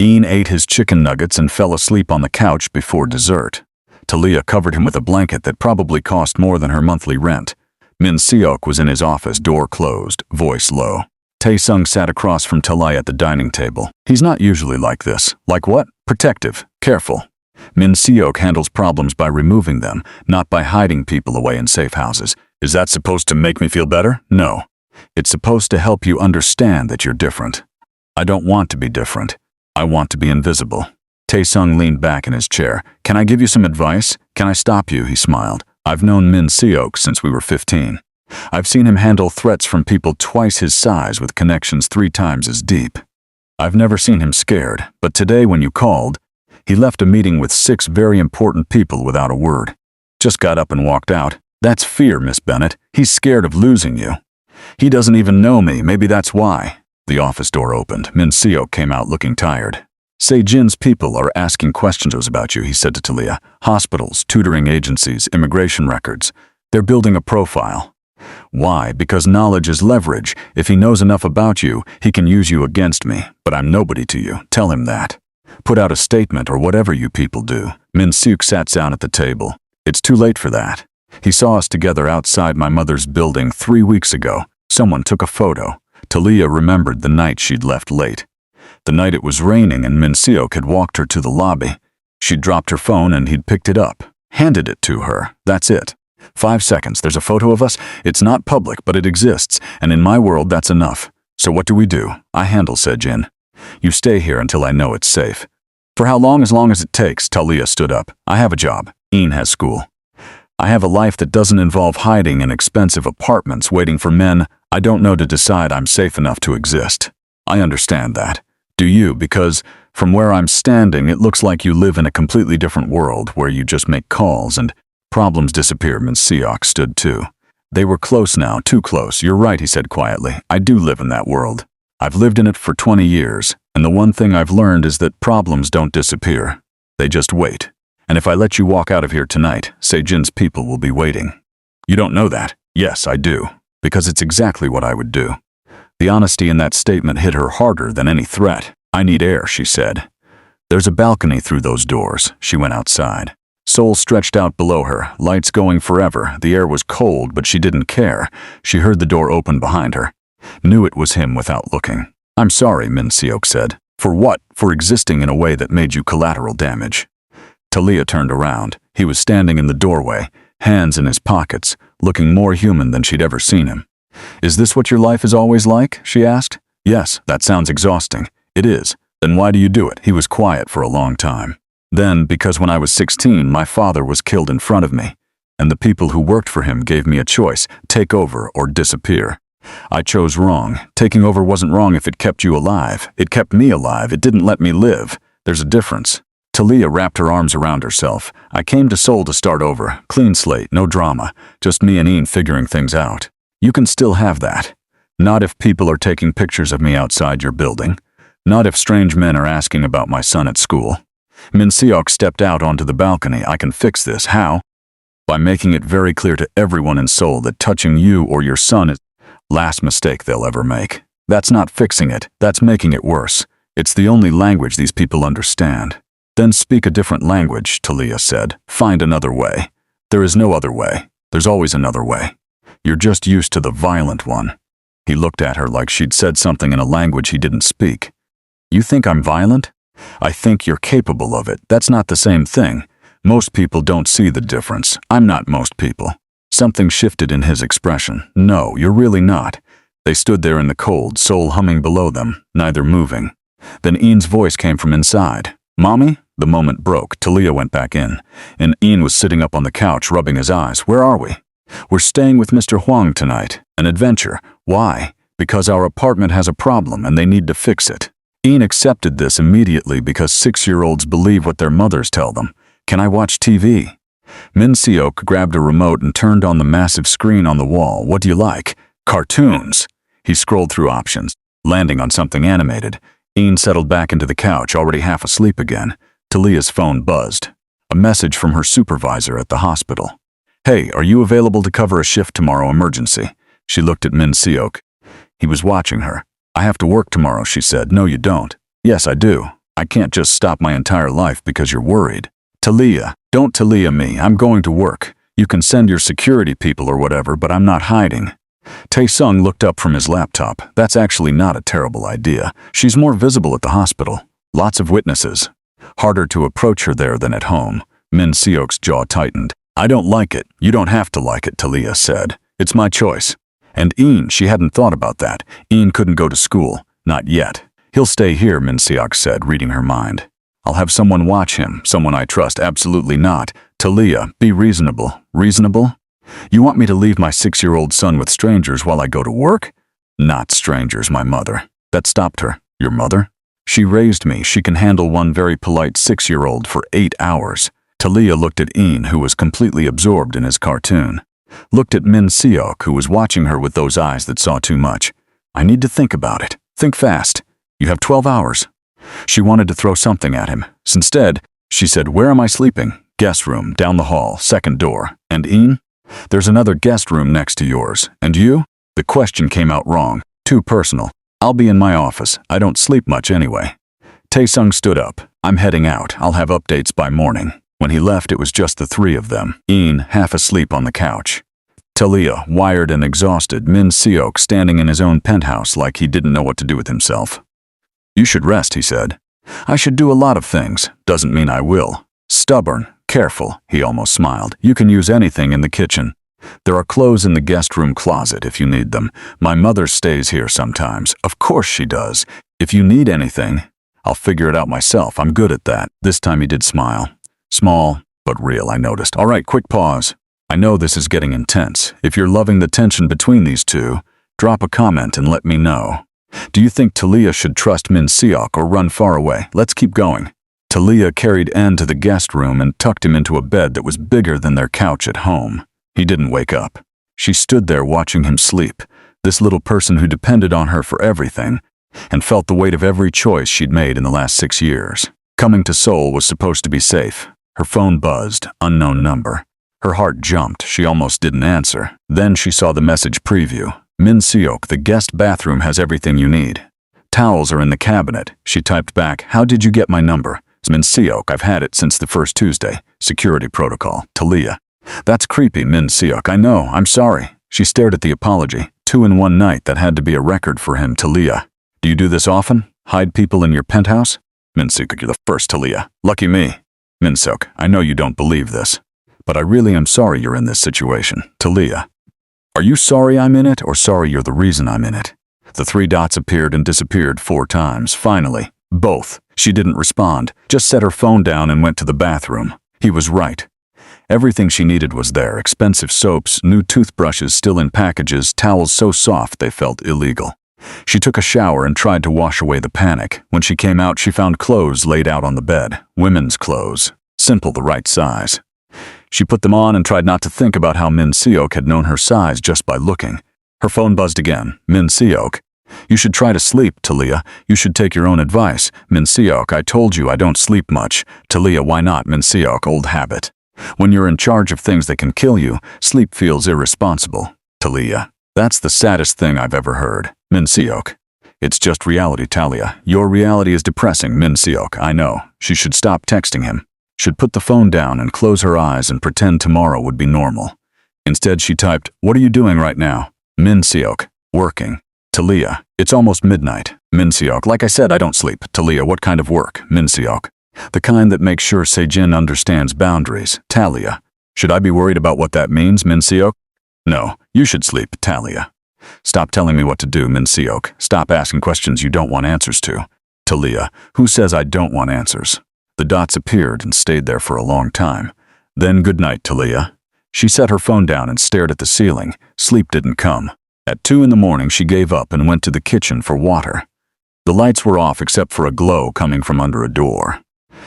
Ian ate his chicken nuggets and fell asleep on the couch before dessert. Talia covered him with a blanket that probably cost more than her monthly rent. Min Seok was in his office, door closed, voice low. Tae-sung sat across from Talia at the dining table. He's not usually like this. Like what? Protective. Careful. Min Seok handles problems by removing them, not by hiding people away in safe houses. Is that supposed to make me feel better? No. It's supposed to help you understand that you're different. I don't want to be different. I want to be invisible. Tae-sung leaned back in his chair. Can I give you some advice? Can I stop you? He smiled. I've known Min Seok since we were 15. I've seen him handle threats from people twice his size with connections 3 times as deep. I've never seen him scared, but today when you called, he left a meeting with 6 very important people without a word. Just got up and walked out. That's fear, Miss Bennett. He's scared of losing you. He doesn't even know me. Maybe that's why. The office door opened. Min Seok came out looking tired. Se-jin's people are asking questions about you, he said to Talia. Hospitals, tutoring agencies, immigration records. They're building a profile. Why? Because knowledge is leverage. If he knows enough about you, he can use you against me. But I'm nobody to you. Tell him that. Put out a statement or whatever you people do. Min-seok sat down at the table. It's too late for that. He saw us together outside my mother's building 3 weeks ago. Someone took a photo. Talia remembered the night she'd left late. The night it was raining and Min-seok had walked her to the lobby. She'd dropped her phone and he'd picked it up. Handed it to her. That's it. 5 seconds. There's a photo of us. It's not public, but it exists. And in my world, that's enough. So what do? I handle, said Jin. You stay here until I know it's safe. For how long? As long as it takes. Talia stood up. I have a job. Ian has school. I have a life that doesn't involve hiding in expensive apartments waiting for men I don't know to decide I'm safe enough to exist. I understand that. Do you? Because from where I'm standing, it looks like you live in a completely different world where you just make calls and problems disappear. Min-seok stood too. They were close now, too close. You're right, he said quietly. I do live in that world. I've lived in it for 20 years, and the one thing I've learned is that problems don't disappear. They just wait. And if I let you walk out of here tonight, Sejin's people will be waiting. You don't know that. Yes, I do. Because it's exactly what I would do. The honesty in that statement hit her harder than any threat. I need air, she said. There's a balcony through those doors. She went outside. Seoul stretched out below her, lights going forever. The air was cold, but she didn't care. She heard the door open behind her. Knew it was him without looking. I'm sorry, Min-seok said. For what? For existing in a way that made you collateral damage. Talia turned around. He was standing in the doorway, hands in his pockets, looking more human than she'd ever seen him. Is this what your life is always like? She asked. Yes, that sounds exhausting. It is. Then why do you do it? He was quiet for a long time. Then, because when I was 16, my father was killed in front of me, and the people who worked for him gave me a choice, take over or disappear. I chose wrong. Taking over wasn't wrong if it kept you alive. It kept me alive. It didn't let me live. There's a difference. Talia wrapped her arms around herself. I came to Seoul to start over. Clean slate, no drama. Just me and Ian figuring things out. You can still have that. Not if people are taking pictures of me outside your building. Not if strange men are asking about my son at school. Min-seok stepped out onto the balcony. I can fix this. How? By making it very clear to everyone in Seoul that touching you or your son is the last mistake they'll ever make. That's not fixing it. That's making it worse. It's the only language these people understand. Then speak a different language, Talia said. Find another way. There is no other way. There's always another way. You're just used to the violent one. He looked at her like she'd said something in a language he didn't speak. You think I'm violent? I think you're capable of it. That's not the same thing. Most people don't see the difference. I'm not most people. Something shifted in his expression. No, you're really not. They stood there in the cold, Seoul humming below them, neither moving. Then Ian's voice came from inside. Mommy? The moment broke. Talia went back in, and Ian was sitting up on the couch, rubbing his eyes. Where are we? We're staying with Mr. Huang tonight. An adventure. Why? Because our apartment has a problem and they need to fix it. Ian accepted this immediately because 6-year-olds believe what their mothers tell them. Can I watch TV? Min-seok grabbed a remote and turned on the massive screen on the wall. What do you like? Cartoons. He scrolled through options, landing on something animated. Ian settled back into the couch, already half asleep again. Talia's phone buzzed. A message from her supervisor at the hospital. Hey, are you available to cover a shift tomorrow? Emergency. She looked at Min-seok. He was watching her. I have to work tomorrow, she said. No, you don't. Yes, I do. I can't just stop my entire life because you're worried. Talia, don't Talia me. I'm going to work. You can send your security people or whatever, but I'm not hiding. Tae-sung looked up from his laptop. That's actually not a terrible idea. She's more visible at the hospital. Lots of witnesses. Harder to approach her there than at home. Min-seok's jaw tightened. I don't like it. You don't have to like it, Talia said. It's my choice. And Ian, she hadn't thought about that. Ian couldn't go to school. Not yet. He'll stay here, Min-seok said, reading her mind. I'll have someone watch him, someone I trust. Absolutely not. Talia, be reasonable. Reasonable? You want me to leave my 6-year-old son with strangers while I go to work? Not strangers, my mother. That stopped her. Your mother? She raised me. She can handle one very polite 6-year-old for 8 hours. Talia looked at Ian, who was completely absorbed in his cartoon. Looked at Min-seok, who was watching her with those eyes that saw too much. I need to think about it. Think fast. You have 12 hours. She wanted to throw something at him. Instead, she said, where am I sleeping? Guest room, down the hall, second door. And Ian? There's another guest room next to yours. And you? The question came out wrong. Too personal. I'll be in my office. I don't sleep much anyway. Taesung stood up. I'm heading out. I'll have updates by morning. When he left, it was just the three of them. Ian, half asleep on the couch. Talia, wired and exhausted. Min Seok standing in his own penthouse like he didn't know what to do with himself. You should rest, he said. I should do a lot of things. Doesn't mean I will. Stubborn. Careful. He almost smiled. You can use anything in the kitchen. There are clothes in the guest room closet if you need them. My mother stays here sometimes. Of course she does. If you need anything, I'll figure it out myself. I'm good at that. This time he did smile. Small, but real, I noticed. All right, quick pause. I know this is getting intense. If you're loving the tension between these two, drop a comment and let me know. Do you think Talia should trust Min Seok or run far away? Let's keep going. Talia carried N to the guest room and tucked him into a bed that was bigger than their couch at home. He didn't wake up. She stood there watching him sleep, this little person who depended on her for everything, and felt the weight of every choice she'd made in the last 6 years. Coming to Seoul was supposed to be safe. Her phone buzzed, unknown number. Her heart jumped. She almost didn't answer. Then she saw the message preview. Min Seok, the guest bathroom has everything you need. Towels are in the cabinet. She typed back, how did you get my number? Min Seok, I've had it since the first Tuesday. Security protocol. Talia. That's creepy, Min Seok. I know. I'm sorry. She stared at the apology. 2 in one night, that had to be a record for him, Talia. Do you do this often? Hide people in your penthouse? Min Seok, you're the first, Talia. Lucky me. Min Seok, I know you don't believe this, but I really am sorry you're in this situation. Talia. Are you sorry I'm in it, or sorry you're the reason I'm in it? The 3 dots appeared and disappeared 4 times. Finally, both. She didn't respond, just set her phone down and went to the bathroom. He was right. Everything she needed was there. Expensive soaps, new toothbrushes still in packages, towels so soft they felt illegal. She took a shower and tried to wash away the panic. When she came out, she found clothes laid out on the bed. Women's clothes. Simple, the right size. She put them on and tried not to think about how Min Seok had known her size just by looking. Her phone buzzed again. Min Seok. You should try to sleep, Talia. You should take your own advice. Min Seok, I told you I don't sleep much. Talia, why not? Min Seok, old habit. When you're in charge of things that can kill you, sleep feels irresponsible. Talia. That's the saddest thing I've ever heard. Min Seok. It's just reality, Talia. Your reality is depressing, Min Seok. I know. She should stop texting him. Should put the phone down and close her eyes and pretend tomorrow would be normal. Instead, she typed, what are you doing right now? Min Seok. Working. Talia. It's almost midnight. Min Seok. Like I said, I don't sleep. Talia. What kind of work? Min Seok. The kind that makes sure Sejin understands boundaries. Talia. Should I be worried about what that means, Min Seok? No. You should sleep, Talia. Stop telling me what to do, Min Seok. Stop asking questions you don't want answers to. Talia. Who says I don't want answers? The dots appeared and stayed there for a long time. Then good night, Talia. She set her phone down and stared at the ceiling. Sleep didn't come. At 2 in the morning, she gave up and went to the kitchen for water. The lights were off except for a glow coming from under a door.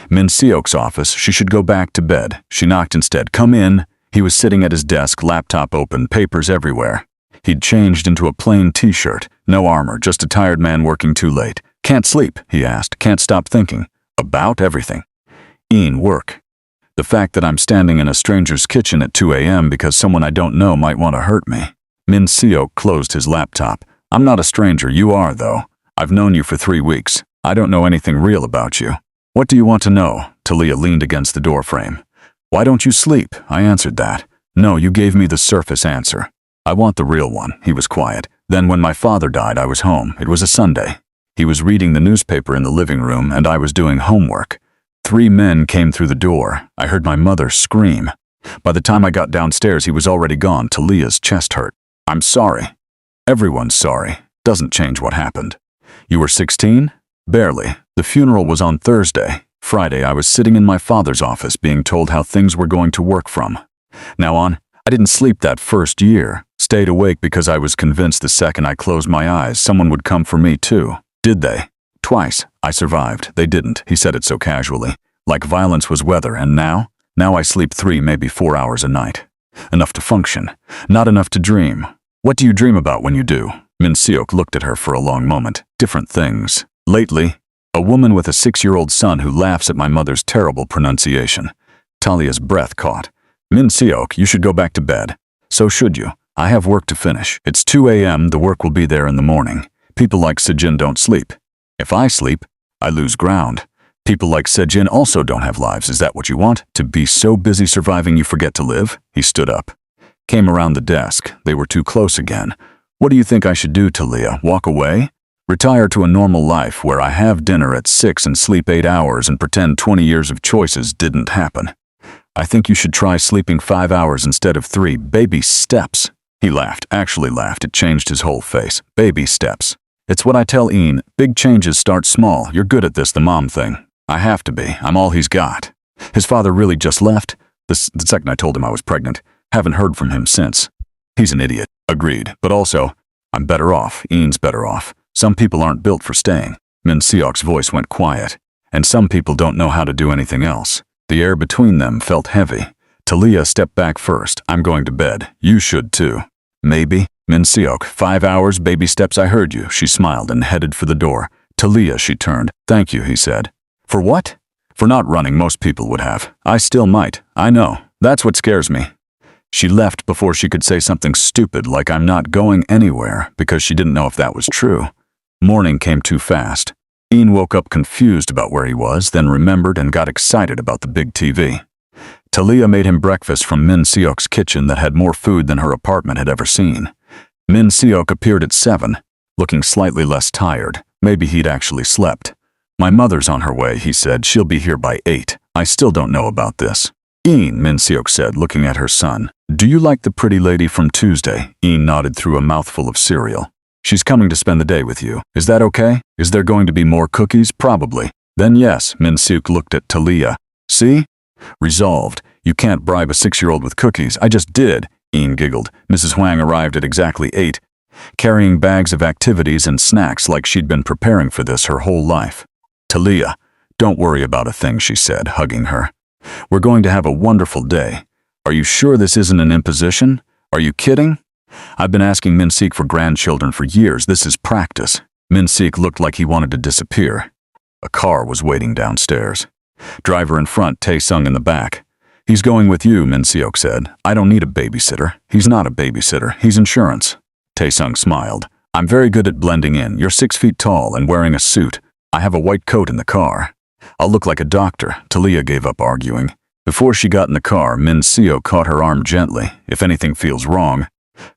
Min Seok's office. She should go back to bed. She knocked instead. Come in. He was sitting at his desk, laptop open, papers everywhere. He'd changed into a plain t-shirt. No armor, just a tired man working too late. Can't sleep, he asked. Can't stop thinking. About everything. Ian, work. The fact that I'm standing in a stranger's kitchen at 2 a.m. because someone I don't know might want to hurt me. Min Seok closed his laptop. I'm not a stranger, you are, though. I've known you for 3 weeks. I don't know anything real about you. What do you want to know? Talia leaned against the doorframe. Why don't you sleep? I answered that. No, you gave me the surface answer. I want the real one. He was quiet. Then when my father died, I was home. It was a Sunday. He was reading the newspaper in the living room, and I was doing homework. 3 men came through the door. I heard my mother scream. By the time I got downstairs, he was already gone. Talia's chest hurt. I'm sorry. Everyone's sorry. Doesn't change what happened. You were 16? Barely. The funeral was on Thursday. Friday, I was sitting in my father's office being told how things were going to work from now on. I didn't sleep that first year. Stayed awake because I was convinced the second I closed my eyes, someone would come for me too. Did they? Twice. I survived. They didn't. He said it so casually. Like violence was weather, and now? Now I sleep 3, maybe 4 hours a night. Enough to function. Not enough to dream. What do you dream about when you do? Min Seok looked at her for a long moment. Different things. Lately, a woman with a 6-year-old son who laughs at my mother's terrible pronunciation. Talia's breath caught. Min Seok, you should go back to bed. So should you. I have work to finish. It's 2 a.m. The work will be there in the morning. People like Sejin don't sleep. If I sleep, I lose ground. People like Sejin also don't have lives. Is that what you want? To be so busy surviving you forget to live? He stood up. Came around the desk. They were too close again. What do you think I should do, Talia? Walk away? Retire to a normal life where I have dinner at 6 and sleep 8 hours and pretend 20 years of choices didn't happen. I think you should try sleeping 5 hours instead of 3. Baby steps. He laughed, actually laughed. It changed his whole face. Baby steps. It's what I tell Ian. Big changes start small. You're good at this, the mom thing. I have to be. I'm all he's got. His father really just left? The second I told him I was pregnant. Haven't heard from him since. He's an idiot. Agreed. But also, I'm better off. Ian's better off. Some people aren't built for staying. Min Seok's voice went quiet. And some people don't know how to do anything else. The air between them felt heavy. Talia stepped back first. I'm going to bed. You should too. Maybe. Min Seok, 5 hours, baby steps, I heard you. She smiled and headed for the door. Talia, she turned. Thank you, he said. For what? For not running, most people would have. I still might. I know. That's what scares me. She left before she could say something stupid like I'm not going anywhere, because she didn't know if that was true. Morning came too fast. Ian woke up confused about where he was, then remembered and got excited about the big TV. Talia made him breakfast from Min Seok's kitchen that had more food than her apartment had ever seen. Min Seok appeared at 7, looking slightly less tired. Maybe he'd actually slept. My mother's on her way, he said. She'll be here by 8. I still don't know about this. Ian, Min Seok said, looking at her son. Do you like the pretty lady from Tuesday? Ian nodded through a mouthful of cereal. She's coming to spend the day with you. Is that okay? Is there going to be more cookies? Probably. Then yes, Min Seok looked at Talia. See? Resolved. You can't bribe a 6-year-old with cookies. I just did. Ian giggled. Mrs. Hwang arrived at exactly 8, carrying bags of activities and snacks like she'd been preparing for this her whole life. Talia, don't worry about a thing, she said, hugging her. We're going to have a wonderful day. Are you sure this isn't an imposition? Are you kidding? I've been asking Min Seok for grandchildren for years. This is practice. Min Seok looked like he wanted to disappear. A car was waiting downstairs. Driver in front, Tae-sung in the back. He's going with you, Min Seok said. I don't need a babysitter. He's not a babysitter. He's insurance. Tae-sung smiled. I'm very good at blending in. You're 6 feet tall and wearing a suit. I have a white coat in the car. I'll look like a doctor. Talia gave up arguing. Before she got in the car, Min Seok caught her arm gently. If anything feels wrong,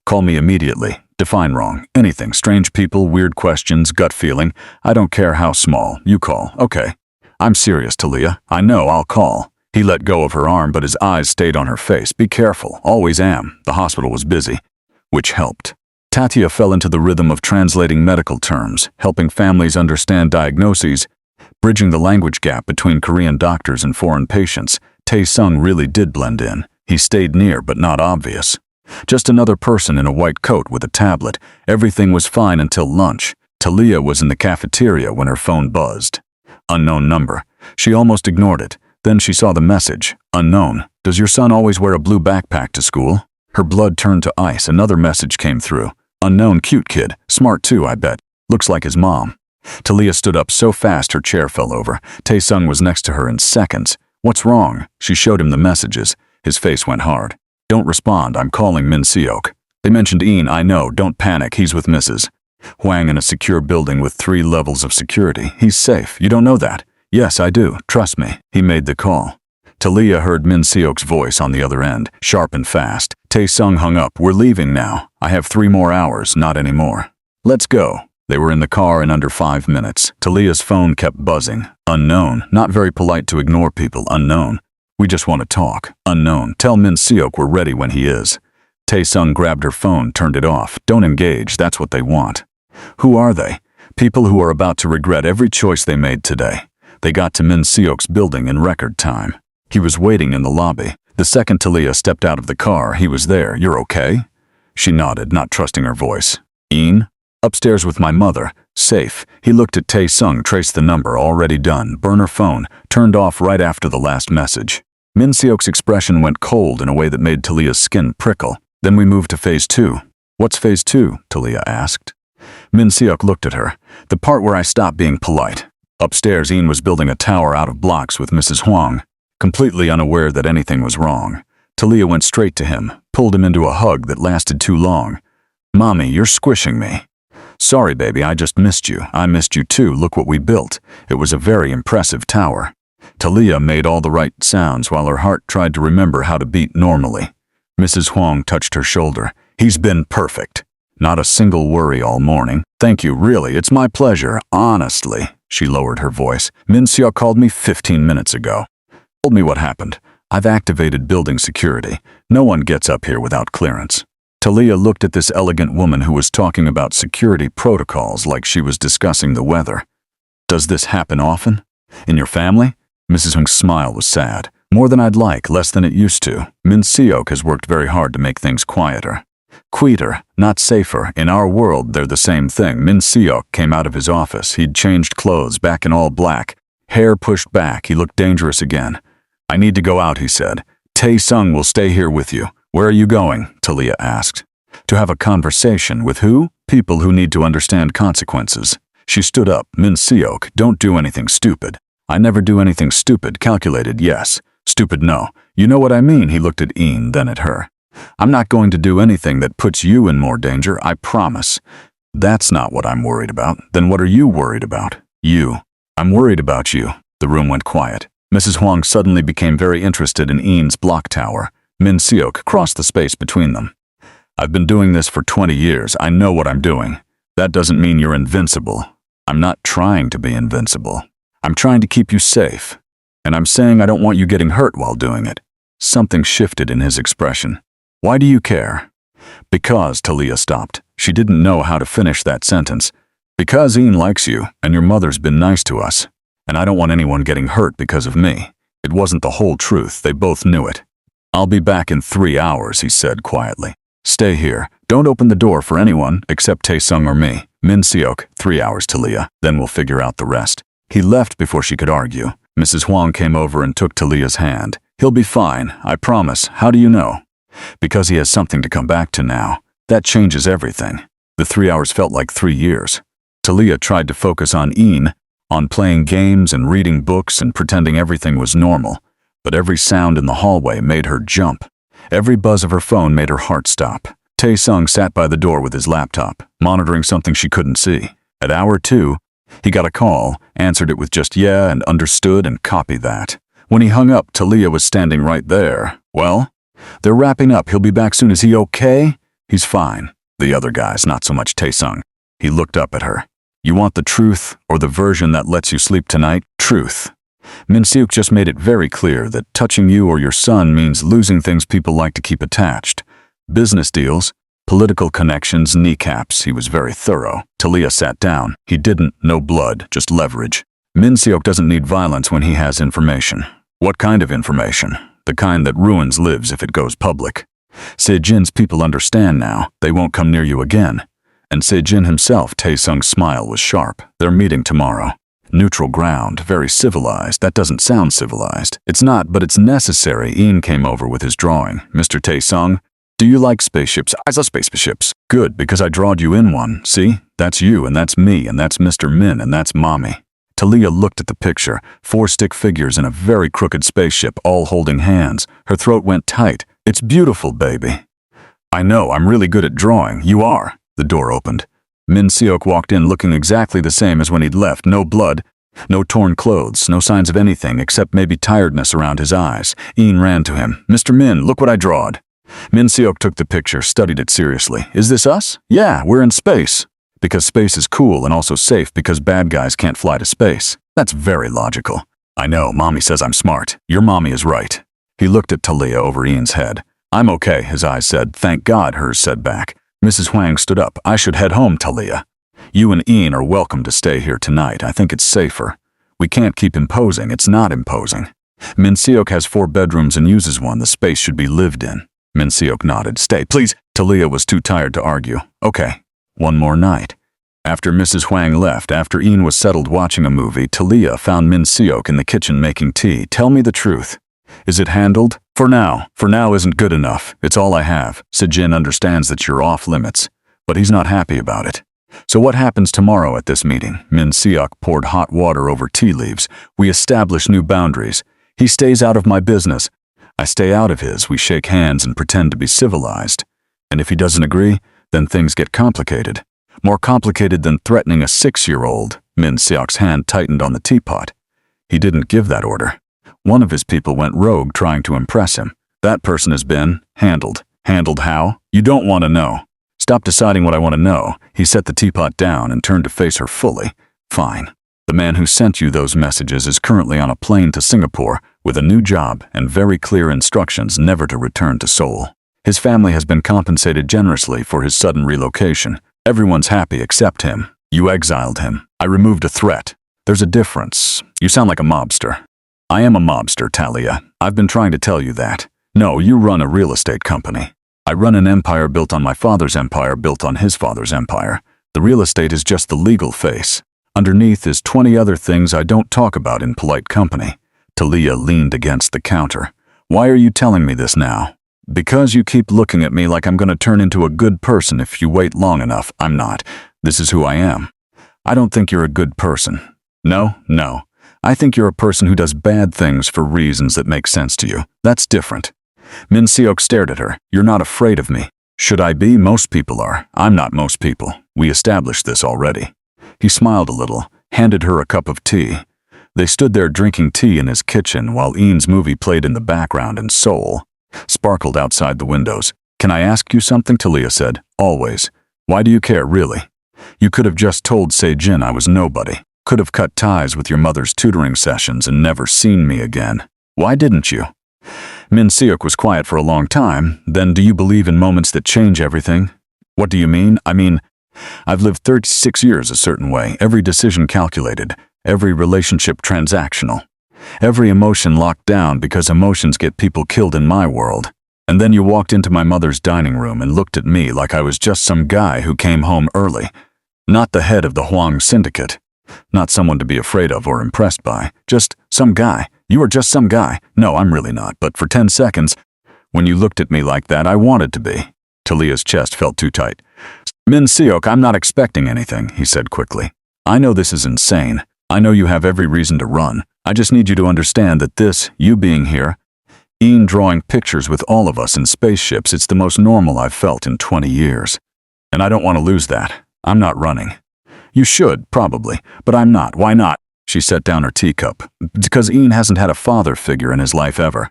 call me immediately. Define wrong. Anything. Strange people, weird questions, gut feeling. I don't care how small. You call. Okay. I'm serious, Talia. I know, I'll call. He let go of her arm, but his eyes stayed on her face. Be careful. Always am. The hospital was busy. Which helped. Tatia fell into the rhythm of translating medical terms, helping families understand diagnoses, bridging the language gap between Korean doctors and foreign patients. Tae-sung really did blend in. He stayed near, but not obvious. Just another person in a white coat with a tablet. Everything was fine until lunch. Talia was in the cafeteria when her phone buzzed. Unknown number. She almost ignored it. Then she saw the message. Unknown. Does your son always wear a blue backpack to school? Her blood turned to ice. Another message came through. Unknown, cute kid. Smart too, I bet. Looks like his mom. Talia stood up so fast her chair fell over. Tae-sung was next to her in seconds. What's wrong? She showed him the messages. His face went hard. Don't respond. I'm calling Min Seok. They mentioned Ian. I know. Don't panic. He's with Mrs. Hwang in a secure building with 3 levels of security. He's safe. You don't know that? Yes, I do. Trust me. He made the call. Talia heard Min Seok's voice on the other end, sharp and fast. Tae-sung hung up. We're leaving now. I have 3 more hours, not anymore. Let's go. They were in the car in under 5 minutes. Talia's phone kept buzzing. Unknown. Not very polite to ignore people. Unknown. We just want to talk. Unknown. Tell Min Seok we're ready when he is. Tae-sung grabbed her phone, turned it off. Don't engage. That's what they want. Who are they? People who are about to regret every choice they made today. They got to Min Seok's building in record time. He was waiting in the lobby. The second Talia stepped out of the car, he was there. You're okay? She nodded, not trusting her voice. Ian? Upstairs with my mother. Safe. He looked at Tae-sung, traced the number, already done. Burner phone, turned off right after the last message. Min Seok's expression went cold in a way that made Talia's skin prickle. Then we moved to phase 2. What's phase 2? Talia asked. Min Seok looked at her. The part where I stopped being polite. Upstairs, Ian was building a tower out of blocks with Mrs. Hwang, completely unaware that anything was wrong. Talia went straight to him. pulled him into a hug that lasted too long. "Mommy, you're squishing me." "Sorry, baby, I just missed you. I missed you too. Look what we built." It was a very impressive tower. Talia made all the right sounds while her heart tried to remember how to beat normally. Mrs. Huang touched her shoulder. "He's been perfect. Not a single worry all morning." "Thank you, really, it's my pleasure, honestly." She lowered her voice. "Min-seo called me 15 minutes ago. Told me what happened. I've activated building security. No one gets up here without clearance." Talia looked at this elegant woman who was talking about security protocols like she was discussing the weather. "Does this happen often? In your family?" Mrs. Huang's smile was sad. "More than I'd like, less than it used to. Min-seo has worked very hard to make things quieter." "Quieter, not safer. In our world, they're the same thing." Min-seo came out of his office. He'd changed clothes, back in all black. Hair pushed back, he looked dangerous again. "I need to go out," he said. "Tae-sung will stay here with you." "Where are you going?" Talia asked. "To have a conversation." "With who?" "People who need to understand consequences." She stood up. "Min-seo, don't do anything stupid." "I never do anything stupid." "Calculated, yes. Stupid, no." "You know what I mean." He looked at Ian, then at her. "I'm not going to do anything that puts you in more danger, I promise." "That's not what I'm worried about." "Then what are you worried about?" "You." "I'm worried about you." The room went quiet. Mrs. Huang suddenly became very interested in Ian's block tower. Min-seo crossed the space between them. "I've been doing this for 20 years. I know what I'm doing. That doesn't mean you're invincible." "I'm not trying to be invincible. I'm trying to keep you safe. And I'm saying I don't want you getting hurt while doing it." Something shifted in his expression. "Why do you care?" "Because," Talia stopped. She didn't know how to finish that sentence. "Because Ian likes you, and your mother's been nice to us. And I don't want anyone getting hurt because of me." It wasn't the whole truth. They both knew it. "I'll be back in 3 hours," he said quietly. "Stay here. Don't open the door for anyone except Tae-sung or me." "Min-seo, 3 hours, Talia. Then we'll figure out the rest." He left before she could argue. Mrs. Huang came over and took Talia's hand. "He'll be fine, I promise." "How do you know?" "Because he has something to come back to now. That changes everything." The 3 hours felt like 3 years. Talia tried to focus on Ian, on playing games and reading books and pretending everything was normal. But every sound in the hallway made her jump. Every buzz of her phone made her heart stop. Tae-sung sat by the door with his laptop, monitoring something she couldn't see. At hour 2, he got a call, answered it with just "yeah" and "understood" and "copy that." When he hung up, Talia was standing right there. "Well? They're wrapping up. He'll be back soon. Is he okay?" "He's fine." The other guys, not so much Tae-sung. He looked up at her. "You want the truth, or the version that lets you sleep tonight?" "Truth." Min-seo just made it very clear that touching you or your son means losing things people like to keep attached. Business deals, political connections, kneecaps. He was very thorough. Talia sat down. "He didn't. No blood, just leverage." "Min-seo doesn't need violence when he has information." "What kind of information?" "The kind that ruins lives if it goes public." "Sejin's people understand now. They won't come near you again." And Sejin himself, Tae-sung's smile was sharp. "They're meeting tomorrow." "Neutral ground, very civilized." "That doesn't sound civilized." "It's not, but it's necessary." Ian came over with his drawing. "Mr. Tae-sung, do you like spaceships?" "I love spaceships." "Good, because I drawed you in one. See? That's you, and that's me, and that's Mr. Min, and that's Mommy." Talia looked at the picture. 4 stick figures in a very crooked spaceship, all holding hands. Her throat went tight. "It's beautiful, baby." "I know, I'm really good at drawing." "You are." The door opened. Min-seo walked in looking exactly the same as when he'd left. No blood, no torn clothes, no signs of anything except maybe tiredness around his eyes. Ian ran to him. "Mr. Min, look what I drawed." Min-seo took the picture, studied it seriously. "Is this us?" "Yeah, we're in space." "Because space is cool and also safe because bad guys can't fly to space." "That's very logical." "I know, Mommy says I'm smart." "Your mommy is right." He looked at Talia over Ian's head. "I'm okay," his eyes said. "Thank God," hers said back. Mrs. Huang stood up. "I should head home, Talia. You and Ian are welcome to stay here tonight. I think it's safer. We can't keep imposing. It's not imposing." Min-seo has 4 bedrooms and uses one. The space should be lived in. Min-seo nodded. "Stay, please." Talia was too tired to argue. "Okay, one more night." After Mrs. Huang left, after Ian was settled watching a movie, Talia found Min-seo in the kitchen making tea. "Tell me the truth. Is it handled?" For now isn't good enough. It's all I have. Sejin understands that you're off limits, but he's not happy about it." "So what happens tomorrow at this meeting?" Min-seo poured hot water over tea leaves. "We establish new boundaries. He stays out of my business. I stay out of his, we shake hands and pretend to be civilized. And if he doesn't agree, then things get complicated. More complicated than threatening a 6-year-old. Min-seok's hand tightened on the teapot. He didn't give that order. One of his people went rogue trying to impress him. That person has been handled. Handled how? You don't want to know. Stop deciding what I want to know. He set the teapot down and turned to face her fully. Fine. The man who sent you those messages is currently on a plane to Singapore with a new job and very clear instructions never to return to Seoul. His family has been compensated generously for his sudden relocation. Everyone's happy except him. You exiled him. I removed a threat. There's a difference. You sound like a mobster. I am a mobster, Talia. I've been trying to tell you that. No, you run a real estate company. I run an empire built on my father's empire built on his father's empire. The real estate is just the legal face. Underneath is 20 other things I don't talk about in polite company. Talia leaned against the counter. Why are you telling me this now? Because you keep looking at me like I'm going to turn into a good person if you wait long enough. I'm not. This is who I am. I don't think you're a good person. No. I think you're a person who does bad things for reasons that make sense to you. That's different. Min-seok stared at her. You're not afraid of me. Should I be? Most people are. I'm not most people. We established this already. He smiled a little, handed her a cup of tea. They stood there drinking tea in his kitchen while Ian's movie played in the background and Seoul sparkled outside the windows. Can I ask you something? Talia said. Always. Why do you care, really? You could have just told Sejin I was nobody. Could have cut ties with your mother's tutoring sessions and never seen me again. Why didn't you? Min-seok was quiet for a long time. Then, do you believe in moments that change everything? What do you mean? I mean, I've lived 36 years a certain way, every decision calculated, every relationship transactional, every emotion locked down because emotions get people killed in my world. And then you walked into my mother's dining room and looked at me like I was just some guy who came home early, not the head of the Huang Syndicate, not someone to be afraid of or impressed by, just some guy. You are just some guy. No, I'm really not, but for 10 seconds, when you looked at me like that, I wanted to be. Talia's chest felt too tight. Min-seok, I'm not expecting anything, he said quickly. I know this is insane. I know you have every reason to run. I just need you to understand that this, you being here, Ian drawing pictures with all of us in spaceships, it's the most normal I've felt in 20 years. And I don't want to lose that. I'm not running. You should, probably, but I'm not. Why not? She set down her teacup. Because Ian hasn't had a father figure in his life ever.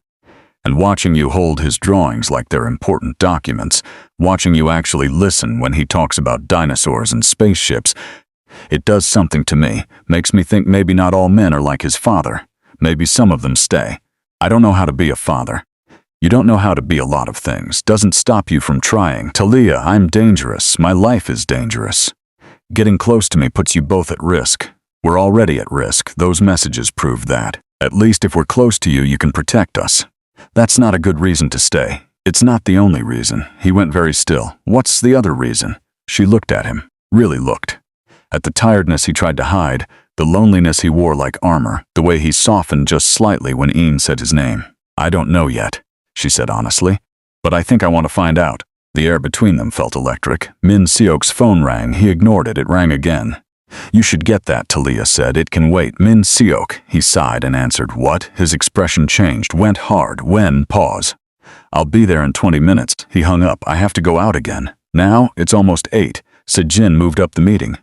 And watching you hold his drawings like they're important documents, watching you actually listen when he talks about dinosaurs and spaceships, it does something to me, makes me think maybe not all men are like his father. Maybe some of them stay. I don't know how to be a father. You don't know how to be a lot of things. Doesn't stop you from trying. Talia, I'm dangerous. My life is dangerous. Getting close to me puts you both at risk. We're already at risk. Those messages prove that. At least if we're close to you, you can protect us. That's not a good reason to stay. It's not the only reason. He went very still. What's the other reason? She looked at him. Really looked. At the tiredness he tried to hide, the loneliness he wore like armor, the way he softened just slightly when Ian said his name. I don't know yet, she said honestly. But I think I want to find out. The air between them felt electric. Min-seok's phone rang. He ignored it. It rang again. You should get that, Talia said. It can wait. Min-seok. He sighed and answered. What? His expression changed. Went hard. When? Pause. I'll be there in 20 minutes. He hung up. I have to go out again. Now? It's almost 8. Sejin moved up the meeting.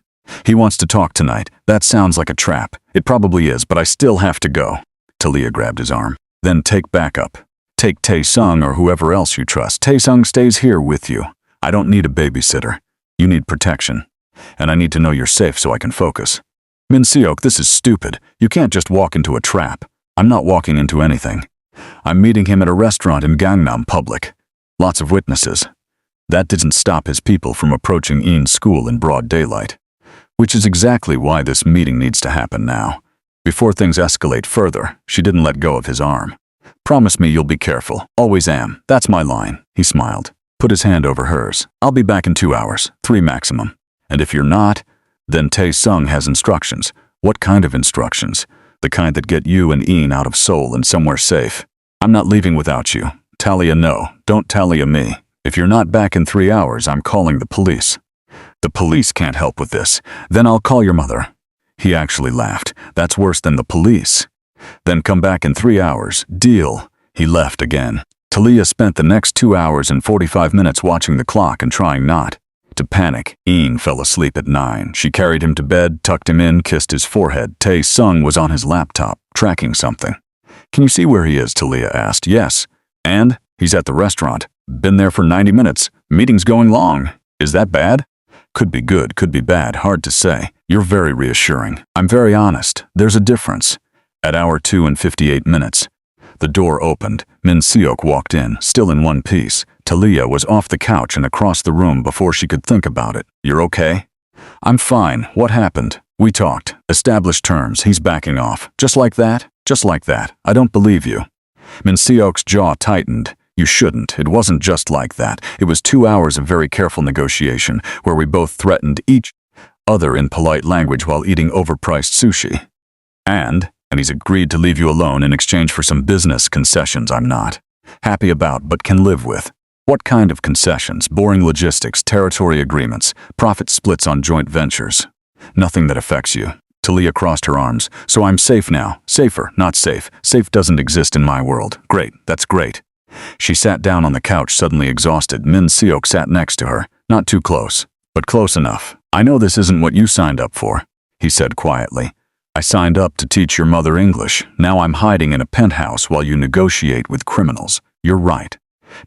He wants to talk tonight. That sounds like a trap. It probably is, but I still have to go. Talia grabbed his arm. Then take backup. Take Tae-sung or whoever else you trust. Tae-sung stays here with you. I don't need a babysitter. You need protection. And I need to know you're safe so I can focus. Min-seok, this is stupid. You can't just walk into a trap. I'm not walking into anything. I'm meeting him at a restaurant in Gangnam public. Lots of witnesses. That didn't stop his people from approaching Ian's school in broad daylight. Which is exactly why this meeting needs to happen now. Before things escalate further, she didn't let go of his arm. Promise me you'll be careful. Always am. That's my line. He smiled. Put his hand over hers. I'll be back in 2 hours. 3 maximum. And if you're not, then Tae-sung has instructions. What kind of instructions? The kind that get you and Ian out of Seoul and somewhere safe. I'm not leaving without you. Talia, no. Don't Talia me. If you're not back in 3 hours, I'm calling the police. The police can't help with this. Then I'll call your mother. He actually laughed. That's worse than the police. Then come back in 3 hours. Deal. He left again. Talia spent the next 2 hours and 45 minutes watching the clock and trying not to panic. Ian fell asleep at 9. She carried him to bed, tucked him in, kissed his forehead. Tae-sung was on his laptop, tracking something. "Can you see where he is?" Talia asked. "Yes." "And?" "He's at the restaurant. Been there for 90 minutes. Meeting's going long. Is that bad?" "Could be good, could be bad. Hard to say. You're very reassuring. I'm very honest. There's a difference." At hour 2 and 58 minutes, the door opened. Min-seok walked in, still in one piece. Talia was off the couch and across the room before she could think about it. "You're okay?" "I'm fine. What happened?" "We talked. Established terms. He's backing off." "Just like that?" "Just like that. I don't believe you." Min-seok's jaw tightened. "You shouldn't. It wasn't just like that. It was 2 hours of very careful negotiation, where we both threatened each other in polite language while eating overpriced sushi. And he's agreed to leave you alone in exchange for some business concessions I'm not happy about but can live with." "What kind of concessions?" "Boring logistics, territory agreements, profit splits on joint ventures. Nothing that affects you." Talia crossed her arms. "So I'm safe now. Safer, not safe. Safe doesn't exist in my world." "Great, that's great." She sat down on the couch, suddenly exhausted. Min-seok sat next to her. "Not too close, but close enough." "I know this isn't what you signed up for," he said quietly. "I signed up to teach your mother English. Now I'm hiding in a penthouse while you negotiate with criminals. You're right.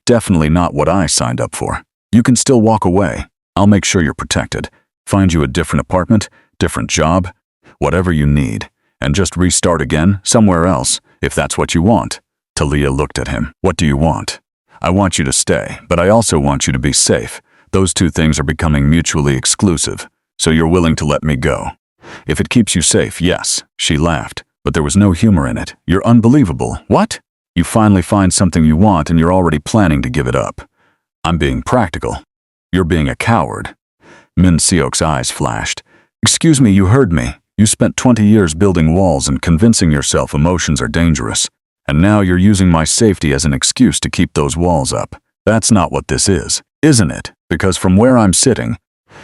Definitely not what I signed up for. You can still walk away. I'll make sure you're protected. Find you a different apartment, different job, whatever you need, and just restart again somewhere else, if that's what you want." Talia looked at him. "What do you want?" "I want you to stay, but I also want you to be safe. Those two things are becoming mutually exclusive. So you're willing to let me go?" "If it keeps you safe, yes." She laughed, but there was no humor in it. "You're unbelievable." "What?" "You finally find something you want and you're already planning to give it up." "I'm being practical." "You're being a coward." Min-seok's eyes flashed. "Excuse me, you heard me. You spent 20 years building walls and convincing yourself emotions are dangerous. And now you're using my safety as an excuse to keep those walls up. That's not what this is, isn't it? Because from where I'm sitting,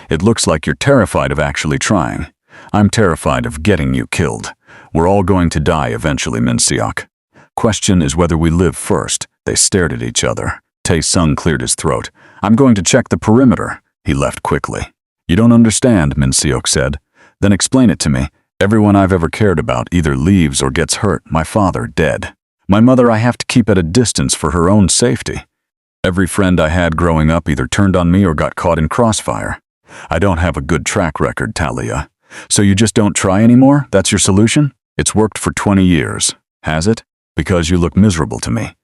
it looks like you're terrified of actually trying. I'm terrified of getting you killed. We're all going to die eventually, Min-seok. Question is whether we live first." They stared at each other. Tae-sung cleared his throat. "I'm going to check the perimeter." He left quickly. "You don't understand," Min-seok said. "Then explain it to me. Everyone I've ever cared about either leaves or gets hurt. My father, dead. My mother I have to keep at a distance for her own safety. Every friend I had growing up either turned on me or got caught in crossfire. I don't have a good track record, Talia. So you just don't try anymore? That's your solution? It's worked for 20 years. Has it? Because you look miserable to me."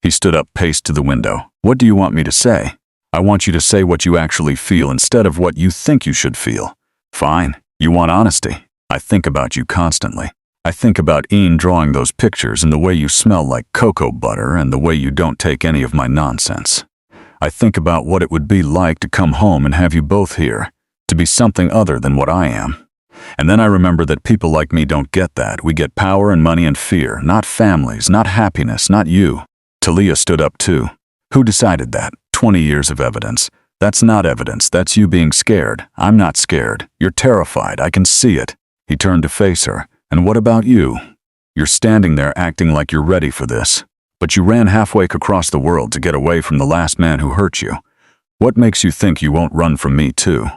He stood up, paced to the window. "What do you want me to say?" "I want you to say what you actually feel instead of what you think you should feel." "Fine. You want honesty. I think about you constantly. I think about Ian drawing those pictures and the way you smell like cocoa butter and the way you don't take any of my nonsense. I think about what it would be like to come home and have you both here, to be something other than what I am. And then I remember that people like me don't get that. We get power and money and fear, not families, not happiness, not you." Talia stood up too. "Who decided that? 20 years of evidence. That's not evidence, that's you being scared. I'm not scared. You're terrified, I can see it." He turned to face her. "And what about you? You're standing there acting like you're ready for this. But you ran halfway across the world to get away from the last man who hurt you. What makes you think you won't run from me too?"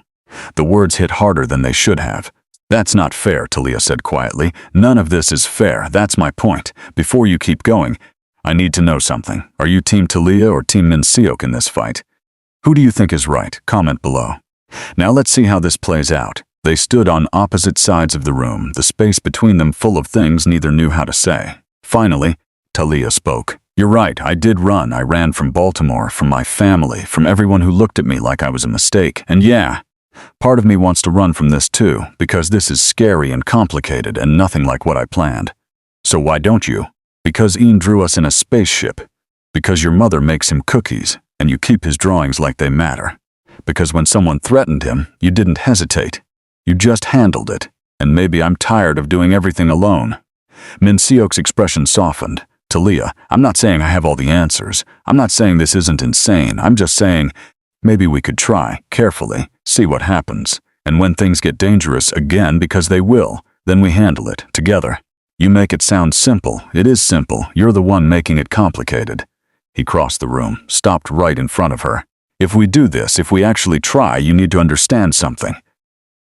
The words hit harder than they should have. "That's not fair," Talia said quietly. "None of this is fair, that's my point. Before you keep going, I need to know something. Are you Team Talia or Team Min-seok in this fight? Who do you think is right? Comment below. Now let's see how this plays out." They stood on opposite sides of the room, the space between them full of things neither knew how to say. Finally, Talia spoke. "You're right, I did run. I ran from Baltimore, from my family, from everyone who looked at me like I was a mistake. And yeah, part of me wants to run from this too, because this is scary and complicated and nothing like what I planned. So why don't you? Because Ian drew us in a spaceship. Because your mother makes him cookies, and you keep his drawings like they matter. Because when someone threatened him, you didn't hesitate. You just handled it, and maybe I'm tired of doing everything alone." Min-seok's expression softened. "Talia, I'm not saying I have all the answers. I'm not saying this isn't insane. I'm just saying, maybe we could try, carefully, see what happens. And when things get dangerous again, because they will, then we handle it, together. You make it sound simple. It is simple. You're the one making it complicated. He crossed the room, stopped right in front of her. If we do this, if we actually try, you need to understand something.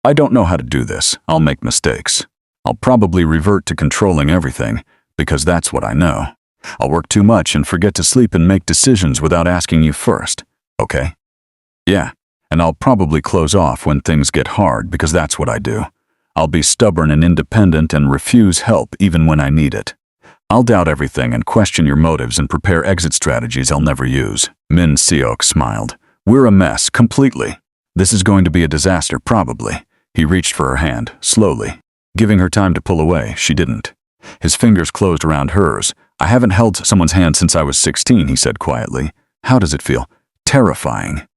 I don't know how to do this. I'll make mistakes. I'll probably revert to controlling everything, because that's what I know. I'll work too much and forget to sleep and make decisions without asking you first. Okay? Yeah, and I'll probably close off when things get hard because that's what I do. I'll be stubborn and independent and refuse help even when I need it. I'll doubt everything and question your motives and prepare exit strategies I'll never use. Min Seok smiled. We're a mess, completely. This is going to be a disaster, probably. He reached for her hand, slowly. Giving her time to pull away, she didn't. His fingers closed around hers. I haven't held someone's hand since I was 16, he said quietly. How does it feel? Terrifying.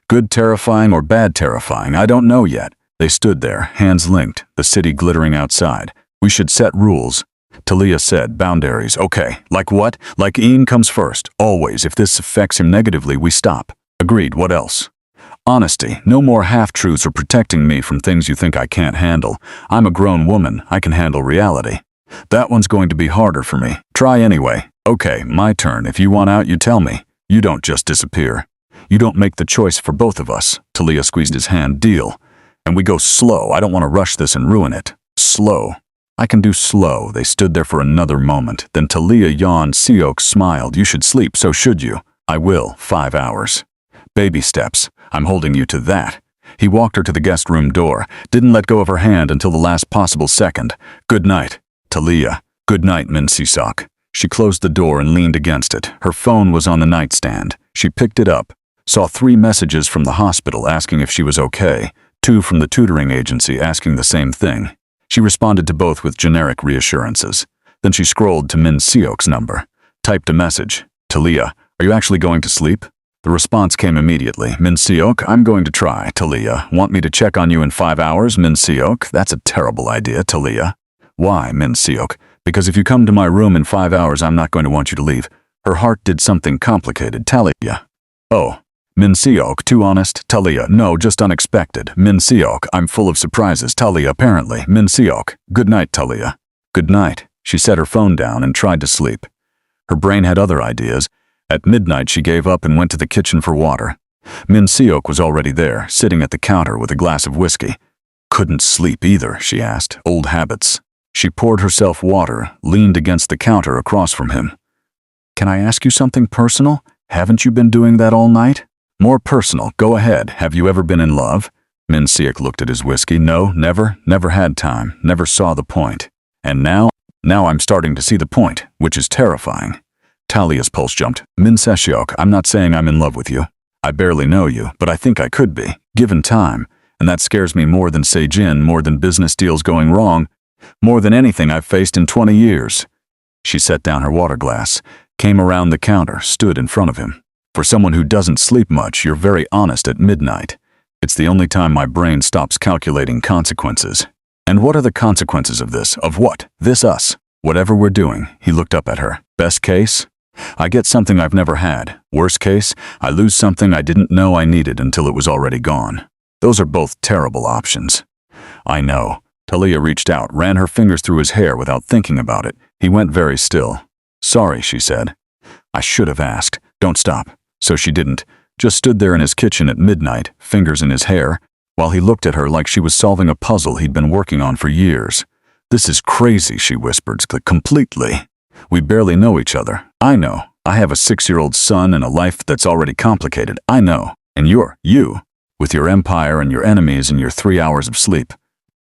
Good terrifying or bad terrifying, I don't know yet. They stood there, hands linked, the city glittering outside. We should set rules. Talia said, boundaries. Okay, like what? Like Ian comes first. Always, if this affects him negatively, we stop. Agreed, what else? Honesty, no more half-truths or protecting me from things you think I can't handle. I'm a grown woman, I can handle reality. That one's going to be harder for me. Try anyway. Okay, my turn. If you want out, you tell me. You don't just disappear. You don't make the choice for both of us. Talia squeezed his hand. Deal. And we go slow. I don't want to rush this and ruin it. Slow. I can do slow. They stood there for another moment. Then Talia yawned. Seok smiled. You should sleep, so should you. I will. 5 hours. Baby steps. I'm holding you to that. He walked her to the guest room door, didn't let go of her hand until the last possible second. Good night, Talia. Good night, Min Seok. She closed the door and leaned against it. Her phone was on the nightstand. She picked it up, saw 3 messages from the hospital asking if she was okay, 2 from the tutoring agency asking the same thing. She responded to both with generic reassurances. Then she scrolled to Min Seok's number, typed a message. Talia, are you actually going to sleep? The response came immediately. Min Seok, I'm going to try. Talia, want me to check on you in 5 hours? Min Seok, that's a terrible idea, Talia. Why, Min Seok? Because if you come to my room in 5 hours, I'm not going to want you to leave. Her heart did something complicated. Talia. Oh. Min Seok, too honest? Talia, no, just unexpected. Min Seok, I'm full of surprises. Talia, apparently. Min Seok, good night, Talia. Good night. She set her phone down and tried to sleep. Her brain had other ideas. At midnight, she gave up and went to the kitchen for water. Min Seok was already there, sitting at the counter with a glass of whiskey. Couldn't sleep either, she asked. Old habits. She poured herself water, leaned against the counter across from him. Can I ask you something personal? Haven't you been doing that all night? More personal, go ahead. Have you ever been in love? Min Seok looked at his whiskey. No, never. Never had time. Never saw the point. And now I'm starting to see the point, which is terrifying. Talia's pulse jumped. Min Seok, I'm not saying I'm in love with you. I barely know you, but I think I could be, given time. And that scares me more than Sejin, more than business deals going wrong, more than anything I've faced in 20 years. She set down her water glass, came around the counter, stood in front of him. For someone who doesn't sleep much, you're very honest at midnight. It's the only time my brain stops calculating consequences. And what are the consequences of this? Of what? This us. Whatever we're doing. He looked up at her. Best case? I get something I've never had. Worst case, I lose something I didn't know I needed until it was already gone. Those are both terrible options. I know. Talia reached out, ran her fingers through his hair without thinking about it. He went very still. Sorry, she said. I should have asked. Don't stop. So she didn't. Just stood there in his kitchen at midnight, fingers in his hair, while he looked at her like she was solving a puzzle he'd been working on for years. This is crazy, she whispered, completely. We barely know each other. I know. I have a 6-year-old son and a life that's already complicated. I know. And you, with your empire and your enemies and your 3 hours of sleep.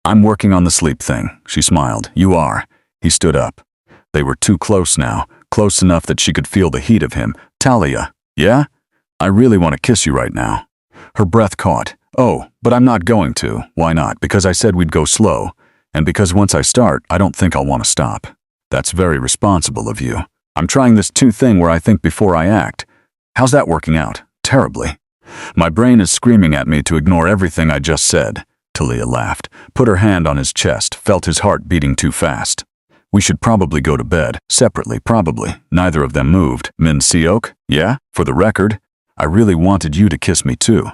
I'm working on the sleep thing, she smiled. You are. He stood up. They were too close now, close enough that she could feel the heat of him. Talia, yeah? I really want to kiss you right now. Her breath caught. Oh, but I'm not going to. Why not? Because I said we'd go slow. And because once I start, I don't think I'll want to stop. That's very responsible of you. I'm trying this 2 thing where I think before I act. How's that working out? Terribly. My brain is screaming at me to ignore everything I just said. Talia laughed, put her hand on his chest, felt his heart beating too fast. We should probably go to bed, separately probably. Neither of them moved. Min Seok? Yeah? For the record, I really wanted you to kiss me too.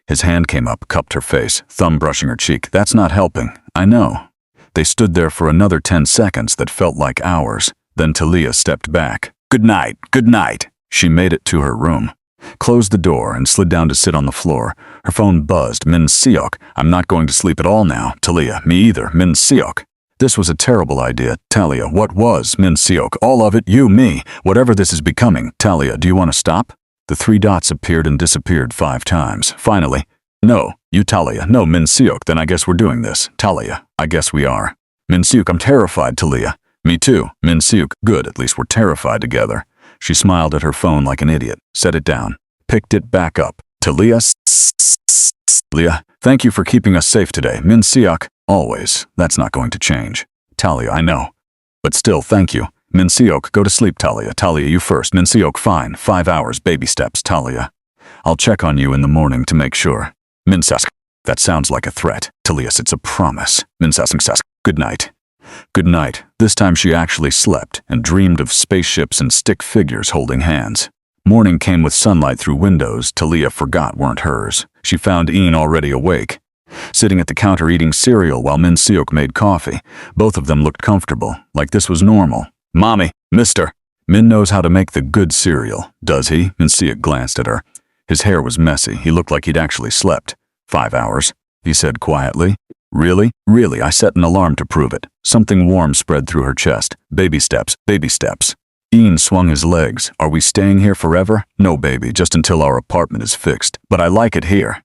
His hand came up, cupped her face, thumb brushing her cheek. That's not helping. I know. They stood there for another 10 seconds that felt like hours. Then Talia stepped back. Good night, good night. She made it to her room, closed the door, and slid down to sit on the floor. Her phone buzzed. Min Seok, I'm not going to sleep at all now. Talia, me either. Min Seok. This was a terrible idea. Talia, what was? Min Seok, all of it, you, me, whatever this is becoming. Talia, do you want to stop? The 3 dots appeared and disappeared 5 times. Finally, no, you Talia, no Min Seok, then I guess we're doing this. Talia, I guess we are. Min Seok, I'm terrified. Talia, me too. Min Seok, good, at least we're terrified together. She smiled at her phone like an idiot, set it down, picked it back up. Talia, Talia, thank you for keeping us safe today. Min Seok, always, that's not going to change. Talia, I know, but still thank you. Min Seok, go to sleep. Talia, Talia, you first. Min Seok, fine, 5 hours, baby steps. Talia, I'll check on you in the morning to make sure. Min Sask, that sounds like a threat. Talia, it's a promise. Min Sask, good night. Good night. This time she actually slept and dreamed of spaceships and stick figures holding hands. Morning came with sunlight through windows Talia forgot weren't hers. She found Ian already awake, sitting at the counter eating cereal while Min Seok made coffee. Both of them looked comfortable, like this was normal. Mommy, mister. Min knows how to make the good cereal, does he? Min Seok glanced at her. His hair was messy. He looked like he'd actually slept. 5 hours, he said quietly. Really? Really, I set an alarm to prove it. Something warm spread through her chest. Baby steps, baby steps. Ian swung his legs. Are we staying here forever? No, baby, just until our apartment is fixed. But I like it here.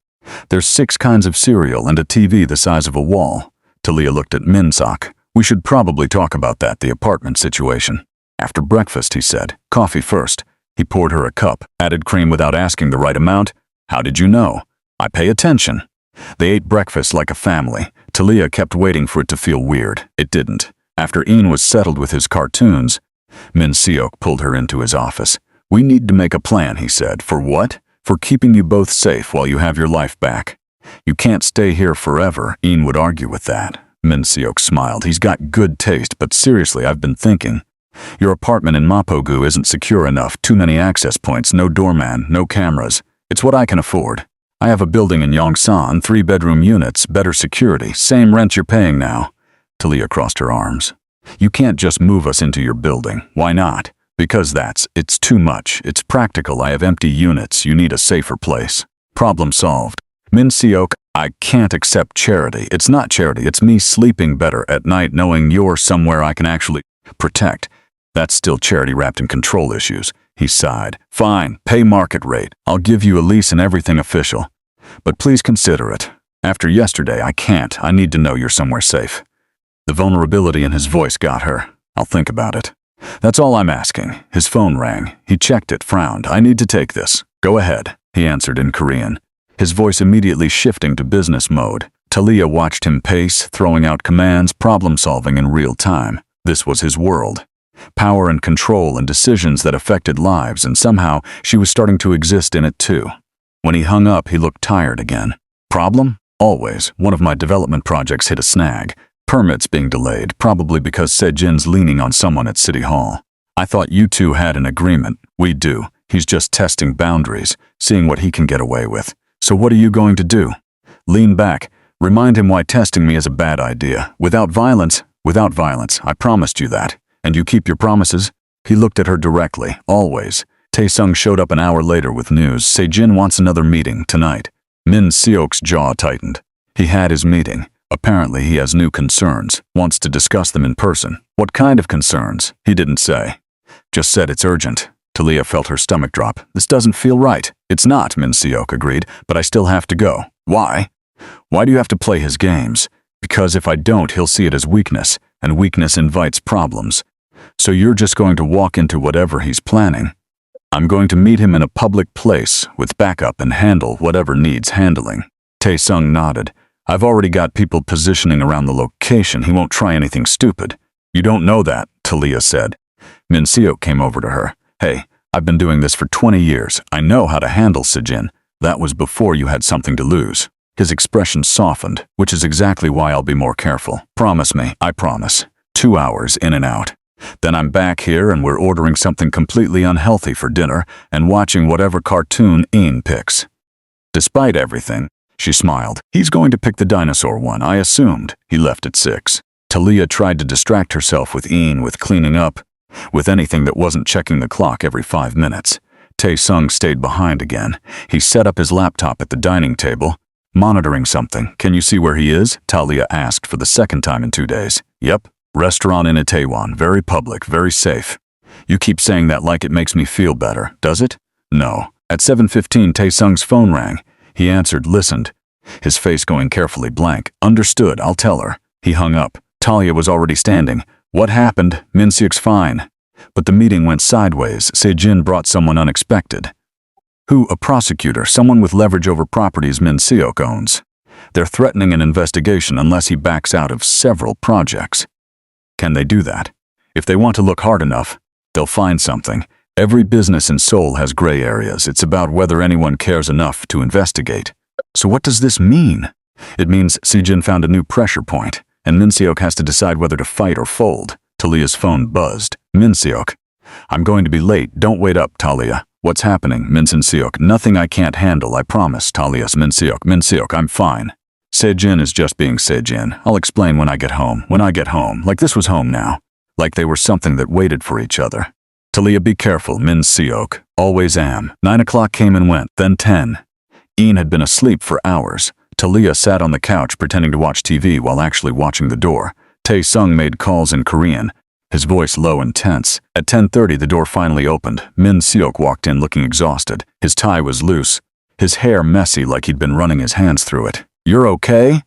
There's 6 kinds of cereal and a TV the size of a wall. Talia looked at Min Seok. We should probably talk about that, the apartment situation. After breakfast, he said. Coffee first. He poured her a cup, added cream without asking the right amount. How did you know? I pay attention. They ate breakfast like a family. Talia kept waiting for it to feel weird. It didn't. After Ian was settled with his cartoons, Min Seok pulled her into his office. We need to make a plan, he said. For what? For keeping you both safe while you have your life back. You can't stay here forever. Ian would argue with that. Min Seok smiled. He's got good taste, but seriously, I've been thinking. Your apartment in Mapogu isn't secure enough. Too many access points, no doorman, no cameras. It's what I can afford. I have a building in Yongsan, 3-bedroom units, better security, same rent you're paying now. Talia crossed her arms. You can't just move us into your building. Why not? Because it's too much. It's practical. I have empty units. You need a safer place. Problem solved. Min Seok, I can't accept charity. It's not charity. It's me sleeping better at night knowing you're somewhere I can actually protect. That's still charity wrapped in control issues. He sighed. Fine, pay market rate. I'll give you a lease and everything official. But please consider it. After yesterday, I can't. I need to know you're somewhere safe. The vulnerability in his voice got her. I'll think about it. That's all I'm asking. His phone rang. He checked it, frowned. I need to take this. Go ahead, he answered in Korean, his voice immediately shifting to business mode. Talia watched him pace, throwing out commands, problem-solving in real time. This was his world. Power and control and decisions that affected lives, and somehow she was starting to exist in it too. When he hung up, he looked tired again. Problem? Always. One of my development projects hit a snag. Permits being delayed, probably because Sejin's leaning on someone at City Hall. I thought you two had an agreement. We do. He's just testing boundaries, seeing what he can get away with. So what are you going to do? Lean back. Remind him why testing me is a bad idea. Without violence, I promised you that. And you keep your promises? He looked at her directly, always. Tae-sung showed up an hour later with news. Sejin wants another meeting tonight. Min Seok's jaw tightened. He had his meeting. Apparently he has new concerns, wants to discuss them in person. What kind of concerns? He didn't say. Just said it's urgent. Talia felt her stomach drop. This doesn't feel right. It's not, Min Seok agreed, but I still have to go. Why? Why do you have to play his games? Because if I don't, he'll see it as weakness, and weakness invites problems. So you're just going to walk into whatever he's planning. I'm going to meet him in a public place with backup and handle whatever needs handling. Tae-sung nodded. I've already got people positioning around the location. He won't try anything stupid. You don't know that, Talia said. Min Seok came over to her. Hey, I've been doing this for 20 years. I know how to handle Sejin. That was before you had something to lose. His expression softened, which is exactly why I'll be more careful. Promise me, I promise. 2 hours in and out. Then I'm back here and we're ordering something completely unhealthy for dinner and watching whatever cartoon Ian picks. Despite everything, she smiled. He's going to pick the dinosaur one, I assumed. He left at 6. Talia tried to distract herself with Ian, with cleaning up, with anything that wasn't checking the clock every 5 minutes. Tae-sung stayed behind again. He set up his laptop at the dining table, monitoring something. "Can you see where he is?" Talia asked for the second time in 2 days. "Yep. Restaurant in Itaewon. Very public, very safe." "You keep saying that like it makes me feel better, does it?" "No." At 7:15, Tae-sung's phone rang. He answered, listened, his face going carefully blank. "Understood, I'll tell her." He hung up. Talia was already standing. "What happened?" "Min-seok's fine." But the meeting went sideways. Sejin brought someone unexpected. Who? A prosecutor, someone with leverage over properties Min-seok owns. They're threatening an investigation unless he backs out of several projects. Can they do that? If they want to look hard enough, they'll find something. Every business in Seoul has gray areas. It's about whether anyone cares enough to investigate. So what does this mean? It means Sejin found a new pressure point, and Min-seok has to decide whether to fight or fold. Talia's phone buzzed. "Min-seok, I'm going to be late. Don't wait up, Talia." "What's happening?" Min-seok. "Nothing I can't handle, I promise." Talia's Min-seok. "Min-seok, I'm fine." Sejin is just being Sejin. "I'll explain when I get home." "When I get home." Like this was home now. Like they were something that waited for each other. "Talia, be careful." Min-seok. "Always am." 9 o'clock came and went, then 10. Ian had been asleep for hours. Talia sat on the couch pretending to watch TV while actually watching the door. Tae-sung made calls in Korean, his voice low and tense. At 10:30, the door finally opened. Min-seok walked in looking exhausted. His tie was loose, his hair messy like he'd been running his hands through it. "You're okay?"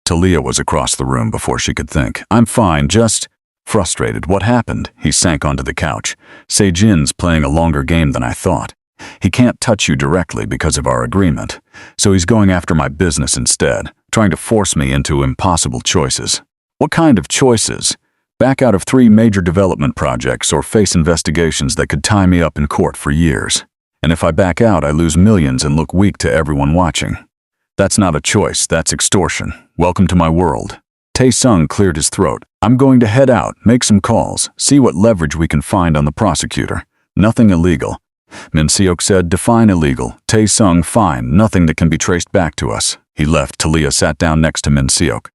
Talia was across the room before she could think. "I'm fine, just..." Frustrated. "What happened?" He sank onto the couch. "Sejin's playing a longer game than I thought. He can't touch you directly because of our agreement, so he's going after my business instead, trying to force me into impossible choices." "What kind of choices?" "Back out of 3 major development projects or face investigations that could tie me up in court for years. And if I back out, I lose millions and look weak to everyone watching. That's not a choice, that's extortion. Welcome to my world." Tae-sung cleared his throat. "I'm going to head out, make some calls, see what leverage we can find on the prosecutor. Nothing illegal." Min-seok said, "Define illegal." Tae-sung, "Fine, nothing that can be traced back to us." He left. Talia sat down next to Min-seok.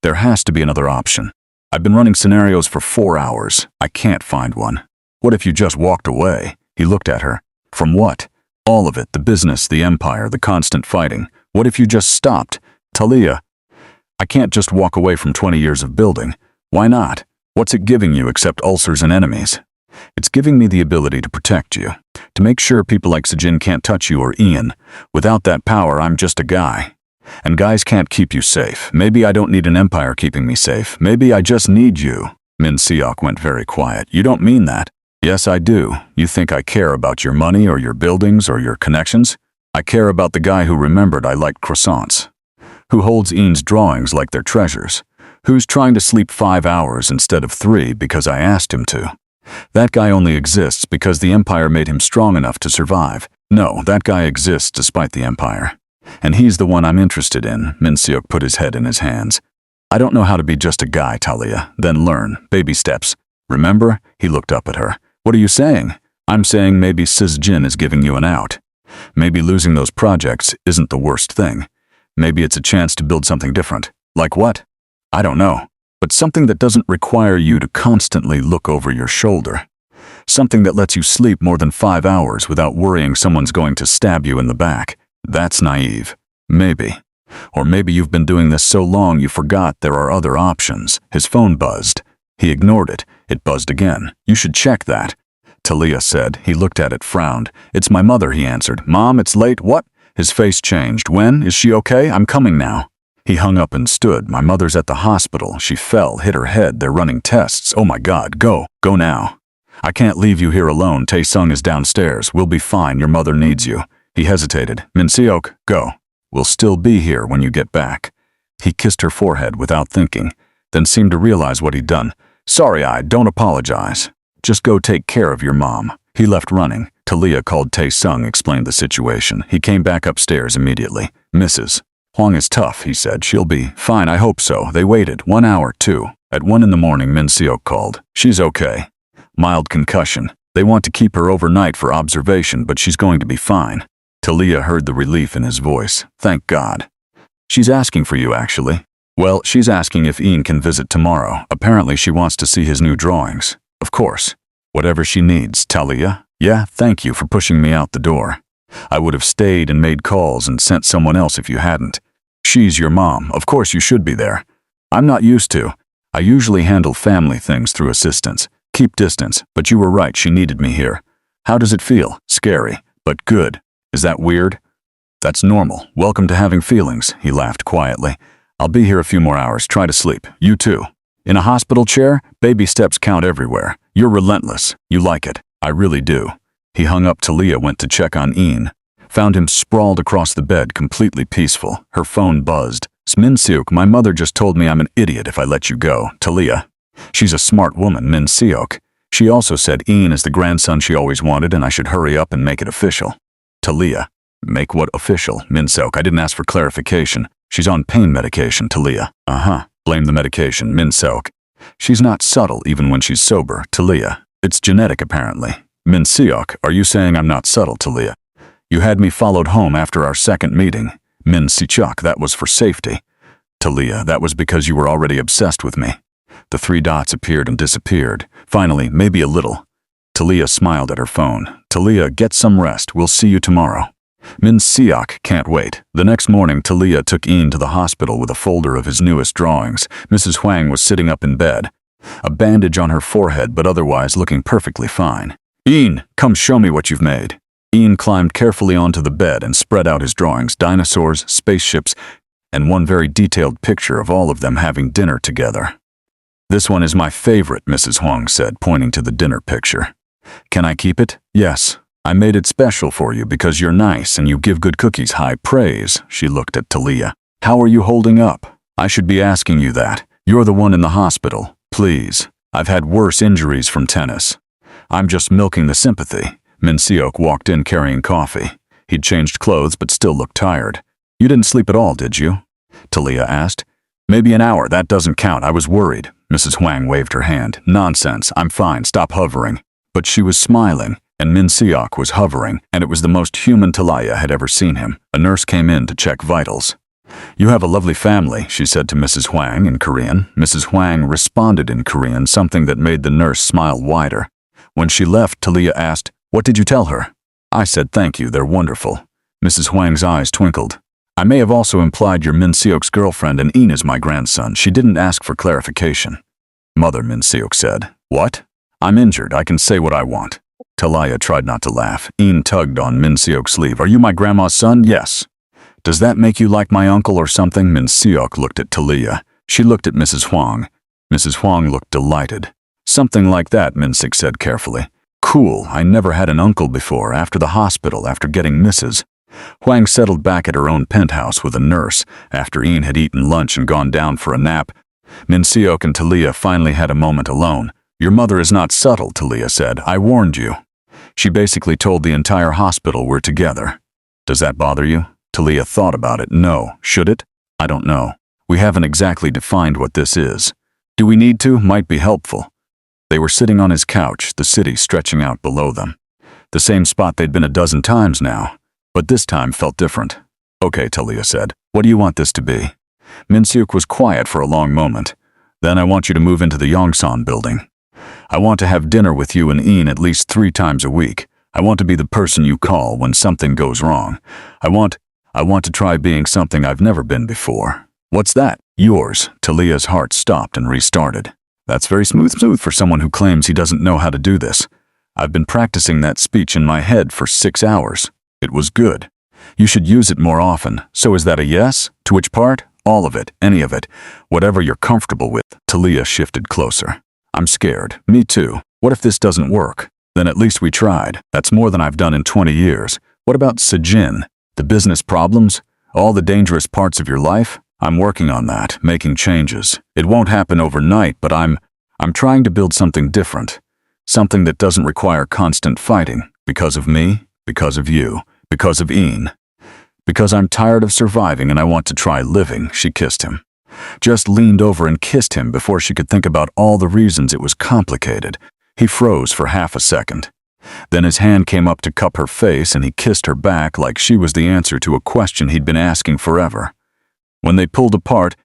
"There has to be another option. I've been running scenarios for 4 hours. I can't find one." "What if you just walked away?" He looked at her. "From what?" "All of it, the business, the empire, the constant fighting. What if you just stopped?" "Talia, I can't just walk away from 20 years of building." "Why not? What's it giving you except ulcers and enemies?" "It's giving me the ability to protect you, to make sure people like Sejin can't touch you or Ian. Without that power, I'm just a guy. And guys can't keep you safe. Maybe I don't need an empire keeping me safe. Maybe I just need you." Min-seok went very quiet. "You don't mean that." "Yes, I do. You think I care about your money or your buildings or your connections? I care about the guy who remembered I liked croissants, who holds Ian's drawings like they're treasures, who's trying to sleep 5 hours instead of 3 because I asked him to. That guy only exists because the empire made him strong enough to survive. No, that guy exists despite the empire. And he's the one I'm interested in." Min-seok put his head in his hands. "I don't know how to be just a guy, Talia. Then learn. Baby steps. Remember?" He looked up at her. "What are you saying?" "I'm saying maybe Sejin is giving you an out. Maybe losing those projects isn't the worst thing. Maybe it's a chance to build something different." "Like what?" "I don't know. But something that doesn't require you to constantly look over your shoulder. Something that lets you sleep more than 5 hours without worrying someone's going to stab you in the back. That's naive. Maybe. Or maybe you've been doing this so long you forgot there are other options." His phone buzzed. He ignored it. It buzzed again. "You should check that," Talia said. He looked at it, frowned. "It's my mother," he answered. "Mom, it's late." "What?" His face changed. "When? Is she okay? I'm coming now." He hung up and stood. "My mother's at the hospital. She fell, hit her head. They're running tests. Oh my God, go. Go now." "I can't leave you here alone. Tae-sung is downstairs. We'll be fine. Your mother needs you." He hesitated. "Min-seok, go. We'll still be here when you get back." He kissed her forehead without thinking, then seemed to realize what he'd done. "Sorry, I don't apologize. Just go take care of your mom." He left running. Talia called Tae-sung, explained the situation. He came back upstairs immediately. "Mrs. Huang is tough," he said. "She'll be fine, I hope so." They waited 1 hour, 2. At 1 in the morning, Min-seok called. "She's okay. Mild concussion. They want to keep her overnight for observation, but she's going to be fine." Talia heard the relief in his voice. "Thank God." "She's asking for you, actually." Well, she's asking if Ian can visit tomorrow. Apparently she wants to see his new drawings. Of course. Whatever she needs, Talia. Yeah, thank you for pushing me out the door. I would have stayed and made calls and sent someone else if you hadn't. She's your mom. Of course you should be there. I'm not used to. I usually handle family things through assistants. Keep distance, but you were right, she needed me here. How does it feel? Scary, but good. Is that weird? That's normal. Welcome to having feelings, he laughed quietly. I'll be here a few more hours. Try to sleep. You too. In a hospital chair, baby steps count everywhere. You're relentless. You like it. I really do. He hung up. Talia went to check on Ian. Found him sprawled across the bed, completely peaceful. Her phone buzzed. Min-seok, my mother just told me I'm an idiot if I let you go. Talia. She's a smart woman, Min-seok. She also said Ian is the grandson she always wanted and I should hurry up and make it official. Talia. Make what official? Min-seok, I didn't ask for clarification. She's on pain medication, Talia. Blame the medication, Min-seok. She's not subtle even when she's sober, Talia. It's genetic apparently. Min-seok, are you saying I'm not subtle, Talia? You had me followed home after our second meeting. Min-seok, that was for safety. Talia, that was because you were already obsessed with me. The three dots appeared and disappeared. Finally, maybe a little. Talia smiled at her phone. Talia, get some rest. We'll see you tomorrow. Min-seok can't wait. The next morning, Talia took Ian to the hospital with a folder of his newest drawings. Mrs. Hwang was sitting up in bed. A bandage on her forehead, but otherwise looking perfectly fine. Ian, come show me what you've made. Ian climbed carefully onto the bed and spread out his drawings, dinosaurs, spaceships, and one very detailed picture of all of them having dinner together. This one is my favorite, Mrs. Hwang said, pointing to the dinner picture. Can I keep it? Yes. I made it special for you because you're nice and you give good cookies high praise. She looked at Talia. How are you holding up? I should be asking you that. You're the one in the hospital. Please. I've had worse injuries from tennis. I'm just milking the sympathy. Min-seok walked in carrying coffee. He'd changed clothes but still looked tired. You didn't sleep at all, did you? Talia asked. Maybe an hour, that doesn't count. I was worried. Mrs. Hwang waved her hand. Nonsense, I'm fine, stop hovering. But she was smiling, and Min-seok was hovering, and it was the most human Talia had ever seen him. A nurse came in to check vitals. You have a lovely family, she said to Mrs. Hwang in Korean. Mrs. Hwang responded in Korean, something that made the nurse smile wider. When she left, Talia asked, What did you tell her? I said thank you, they're wonderful. Mrs. Hwang's eyes twinkled. I may have also implied you're Min-seok's girlfriend and Ian is my grandson. She didn't ask for clarification. Mother, Min-seok said. What? I'm injured. I can say what I want. Talia tried not to laugh. Ian tugged on Min-seok's sleeve. Are you my grandma's son? Yes. Does that make you like my uncle or something? Min-seok looked at Talia. She looked at Mrs. Hwang. Mrs. Hwang looked delighted. Something like that, Min-seok said carefully. Cool. I never had an uncle before, after the hospital, after getting Mrs. Hwang settled back at her own penthouse with a nurse. After Ian had eaten lunch and gone down for a nap, Min-seok and Talia finally had a moment alone. Your mother is not subtle, Talia said. I warned you. She basically told the entire hospital we're together. Does that bother you? Talia thought about it. No. Should it? I don't know. We haven't exactly defined what this is. Do we need to? Might be helpful. They were sitting on his couch, the city stretching out below them. The same spot they'd been a dozen times now. But this time felt different. Okay, Talia said. What do you want this to be? Min-seok was quiet for a long moment. Then I want you to move into the Yongsan building. I want to have dinner with you and Ian at least 3 times a week. I want to be the person you call when something goes wrong. I want to try being something I've never been before. What's that? Yours. Talia's heart stopped and restarted. That's very smooth for someone who claims he doesn't know how to do this. I've been practicing that speech in my head for 6 hours. It was good. You should use it more often. So is that a yes? To which part? All of it, any of it, whatever you're comfortable with. Talia shifted closer. I'm scared. Me too. What if this doesn't work? Then at least we tried. That's more than I've done in 20 years. What about Sejin? The business problems? All the dangerous parts of your life? I'm working on that, making changes. It won't happen overnight, but I'm trying to build something different. Something that doesn't require constant fighting. Because of me, because of you, because of Ian. Because I'm tired of surviving and I want to try living, she kissed him. Just leaned over and kissed him before she could think about all the reasons it was complicated. He froze for half a second. Then his hand came up to cup her face and he kissed her back like she was the answer to a question he'd been asking forever. When they pulled apart,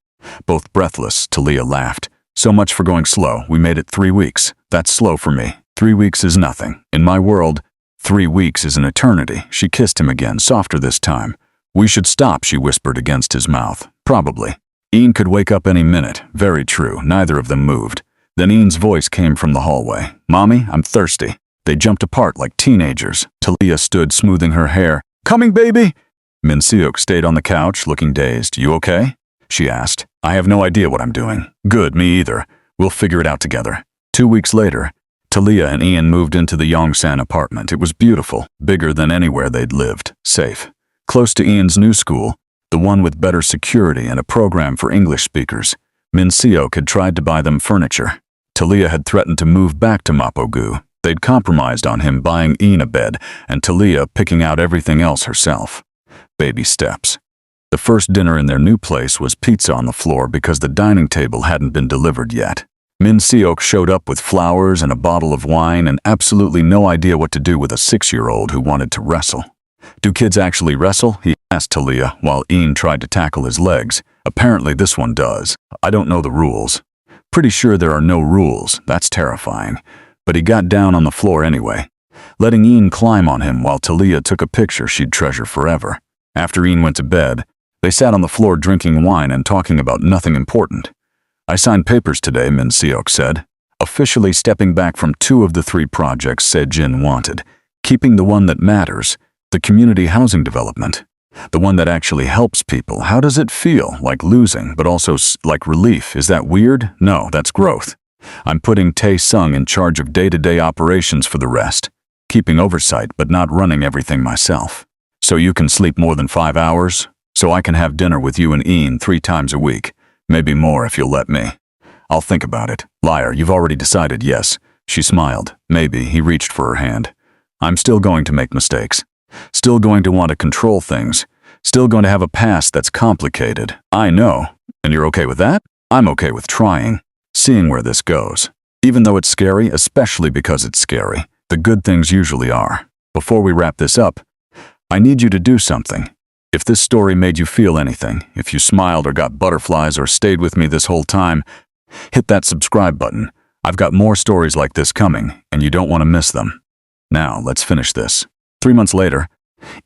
Both breathless, Talia laughed. So much for going slow. We made it 3 weeks. That's slow for me. 3 weeks is nothing. In my world, 3 weeks is an eternity. She kissed him again, softer this time. We should stop, she whispered against his mouth. Probably. Ian could wake up any minute. Very true. Neither of them moved. Then Ian's voice came from the hallway. Mommy, I'm thirsty. They jumped apart like teenagers. Talia stood smoothing her hair. Coming, baby! Min-seok stayed on the couch, looking dazed. You okay? She asked. I have no idea what I'm doing. Good, me either. We'll figure it out together. 2 weeks later, Talia and Ian moved into the Yongsan apartment. It was beautiful, bigger than anywhere they'd lived, safe. Close to Ian's new school, the one with better security and a program for English speakers. Min-seok had tried to buy them furniture. Talia had threatened to move back to Mapogu. They'd compromised on him buying Ian a bed and Talia picking out everything else herself. Baby steps. The first dinner in their new place was pizza on the floor because the dining table hadn't been delivered yet. Min-seok showed up with flowers and a bottle of wine and absolutely no idea what to do with a 6-year-old who wanted to wrestle. Do kids actually wrestle? He asked Talia while Ian tried to tackle his legs. Apparently this one does. I don't know the rules. Pretty sure there are no rules. That's terrifying. But he got down on the floor anyway, letting Ian climb on him while Talia took a picture she'd treasure forever. After Ian went to bed, they sat on the floor drinking wine and talking about nothing important. I signed papers today, Min-seok said, officially stepping back from 2 of the 3 projects Se-jin wanted, keeping the one that matters, the community housing development, the one that actually helps people. How does it feel? Like losing, but also like relief. Is that weird? No, that's growth. I'm putting Tae-sung in charge of day-to-day operations for the rest, keeping oversight but not running everything myself. So you can sleep more than 5 hours? So I can have dinner with you and Ian 3 times a week. Maybe more if you'll let me. I'll think about it. Liar, you've already decided yes. She smiled. Maybe. He reached for her hand. I'm still going to make mistakes. Still going to want to control things. Still going to have a past that's complicated. I know. And you're okay with that? I'm okay with trying. Seeing where this goes. Even though it's scary, especially because it's scary, the good things usually are. Before we wrap this up, I need you to do something. If this story made you feel anything, if you smiled or got butterflies or stayed with me this whole time, hit that subscribe button. I've got more stories like this coming, and you don't want to miss them. Now, let's finish this. 3 months later,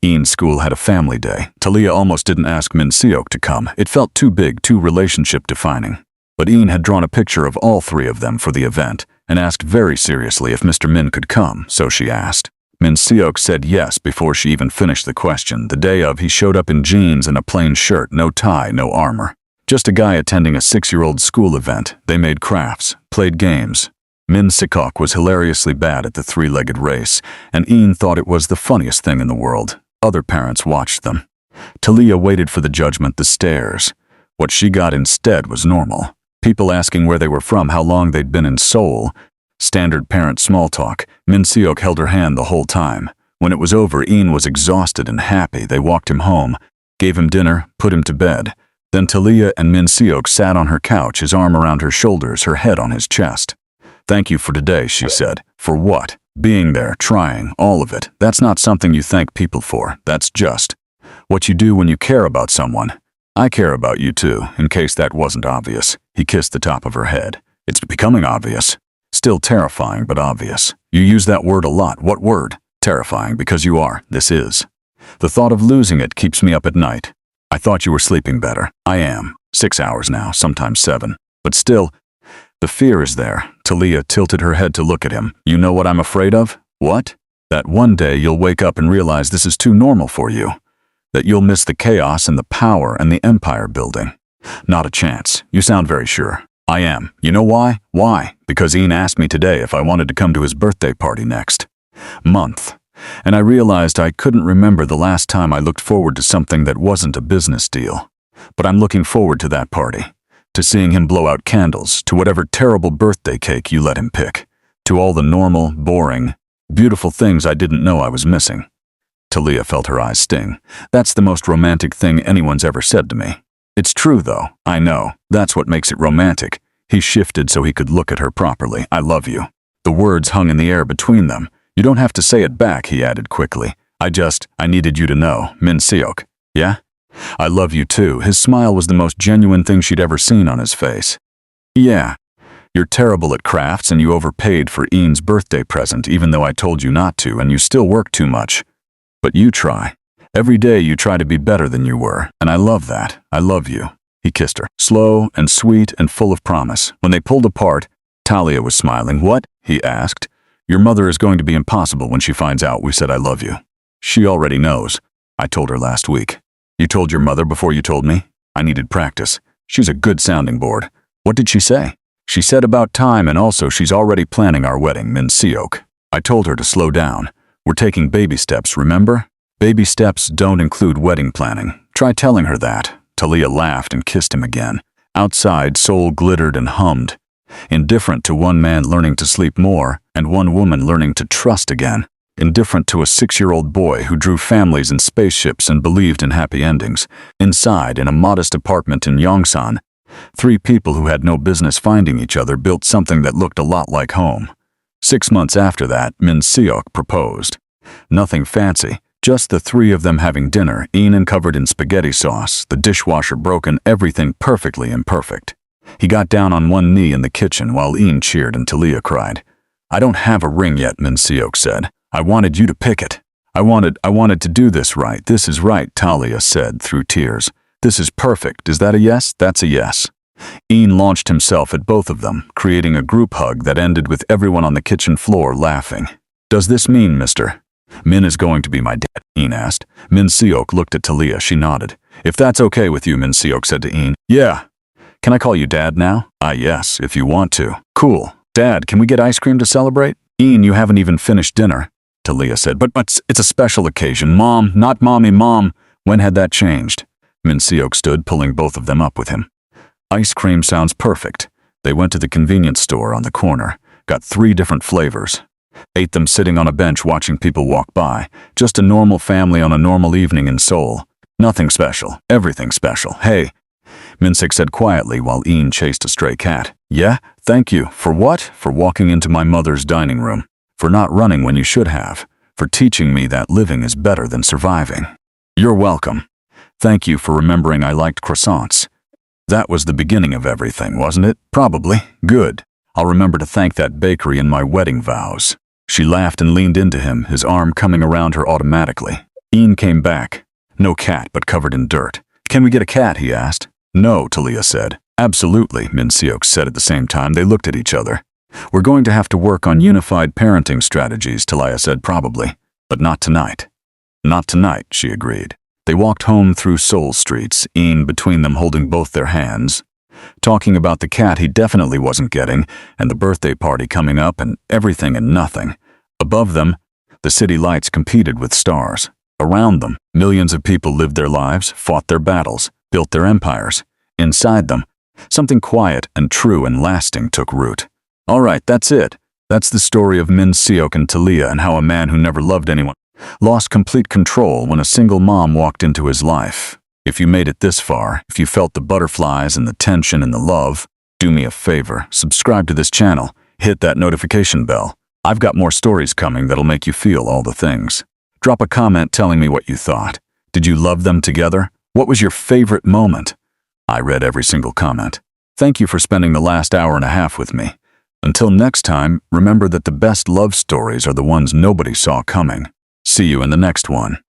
Ian's school had a family day. Talia almost didn't ask Min-seok to come. It felt too big, too relationship-defining. But Ian had drawn a picture of all 3 of them for the event and asked very seriously if Mr. Min could come, so she asked. Min-seok said yes before she even finished the question. The day of, he showed up in jeans and a plain shirt, no tie, no armor. Just a guy attending a 6-year-old school event. They made crafts, played games. Min-seok was hilariously bad at the 3-legged race, and Ian thought it was the funniest thing in the world. Other parents watched them. Talia waited for the judgment, the stares. What she got instead was normal. People asking where they were from, how long they'd been in Seoul. Standard parent small talk. Min-seok held her hand the whole time. When it was over, Ian was exhausted and happy. They walked him home, gave him dinner, put him to bed. Then Talia and Min-seok sat on her couch, his arm around her shoulders, her head on his chest. Thank you for today, she said. For what? Being there, trying, all of it. That's not something you thank people for. That's just what you do when you care about someone. I care about you too, in case that wasn't obvious. He kissed the top of her head. It's becoming obvious. Still terrifying, but obvious. You use that word a lot. What word? Terrifying, because you are. This is. The thought of losing it keeps me up at night. I thought you were sleeping better. I am. 6 hours now, sometimes 7. But still, the fear is there. Talia tilted her head to look at him. You know what I'm afraid of? What? That one day you'll wake up and realize this is too normal for you. That you'll miss the chaos and the power and the empire building. Not a chance. You sound very sure. I am. You know why? Why? Because Ian asked me today if I wanted to come to his birthday party next month. And I realized I couldn't remember the last time I looked forward to something that wasn't a business deal. But I'm looking forward to that party. To seeing him blow out candles, to whatever terrible birthday cake you let him pick, to all the normal, boring, beautiful things I didn't know I was missing. Talia felt her eyes sting. That's the most romantic thing anyone's ever said to me. It's true, though. I know. That's what makes it romantic. He shifted so he could look at her properly. I love you. The words hung in the air between them. You don't have to say it back, he added quickly. I needed you to know. Min-seok. Yeah? I love you too. His smile was the most genuine thing she'd ever seen on his face. Yeah, you're terrible at crafts and you overpaid for Ian's birthday present even though I told you not to, and you still work too much. But you try. Every day you try to be better than you were, and I love that. I love you. He kissed her, slow and sweet and full of promise. When they pulled apart, Talia was smiling. What? He asked. Your mother is going to be impossible when she finds out we said I love you. She already knows. I told her last week. You told your mother before you told me? I needed practice. She's a good sounding board. What did she say? She said about time, and also she's already planning our wedding, Min-seok. I told her to slow down. We're taking baby steps, remember? Baby steps don't include wedding planning. Try telling her that. Talia laughed and kissed him again. Outside, Seoul glittered and hummed. Indifferent to one man learning to sleep more and one woman learning to trust again. Indifferent to a 6-year-old boy who drew families and spaceships and believed in happy endings. Inside, in a modest apartment in Yongsan, 3 people who had no business finding each other built something that looked a lot like home. 6 months after that, Min-seok proposed. Nothing fancy, just the 3 of them having dinner, Ian covered in spaghetti sauce, the dishwasher broken, everything perfectly imperfect. He got down on one knee in the kitchen while Ian cheered and Talia cried. I don't have a ring yet, Min-seok said. I wanted you to pick it. I wanted to do this right. This is right, Talia said through tears. This is perfect. Is that a yes? That's a yes. Ian launched himself at both of them, creating a group hug that ended with everyone on the kitchen floor laughing. Does this mean, Mr. Min is going to be my dad? Ian asked. Min-seok looked at Talia. She nodded. If that's okay with you, Min-seok said to Ian. Yeah. Can I call you Dad now? Yes, if you want to. Cool. Dad, can we get ice cream to celebrate? Ian, you haven't even finished dinner, Talia said. But it's a special occasion. Mom, not mommy, Mom. When had that changed? Min-seok stood, pulling both of them up with him. Ice cream sounds perfect. They went to the convenience store on the corner, got 3 different flavors. Ate them sitting on a bench watching people walk by. Just a normal family on a normal evening in Seoul. Nothing special. Everything special. Hey, Min-seok said quietly while Ian chased a stray cat. Yeah? Thank you. For what? For walking into my mother's dining room. For not running when you should have. For teaching me that living is better than surviving. You're welcome. Thank you for remembering I liked croissants. That was the beginning of everything, wasn't it? Probably. Good. I'll remember to thank that bakery in my wedding vows. She laughed and leaned into him, his arm coming around her automatically. Ian came back. No cat, but covered in dirt. Can we get a cat? He asked. No, Talia said. Absolutely, Min-seok said at the same time. They looked at each other. We're going to have to work on unified parenting strategies, Talia said probably. But not tonight. Not tonight, she agreed. They walked home through Seoul streets, Ian between them holding both their hands. Talking about the cat he definitely wasn't getting, and the birthday party coming up, and everything and nothing. Above them, the city lights competed with stars. Around them, millions of people lived their lives, fought their battles, built their empires. Inside them, something quiet and true and lasting took root. All right, that's it. That's the story of Min-seok and Talia, and how a man who never loved anyone lost complete control when a single mom walked into his life. If you made it this far, if you felt the butterflies and the tension and the love, do me a favor, subscribe to this channel, hit that notification bell. I've got more stories coming that'll make you feel all the things. Drop a comment telling me what you thought. Did you love them together? What was your favorite moment? I read every single comment. Thank you for spending the last hour and a half with me. Until next time, remember that the best love stories are the ones nobody saw coming. See you in the next one.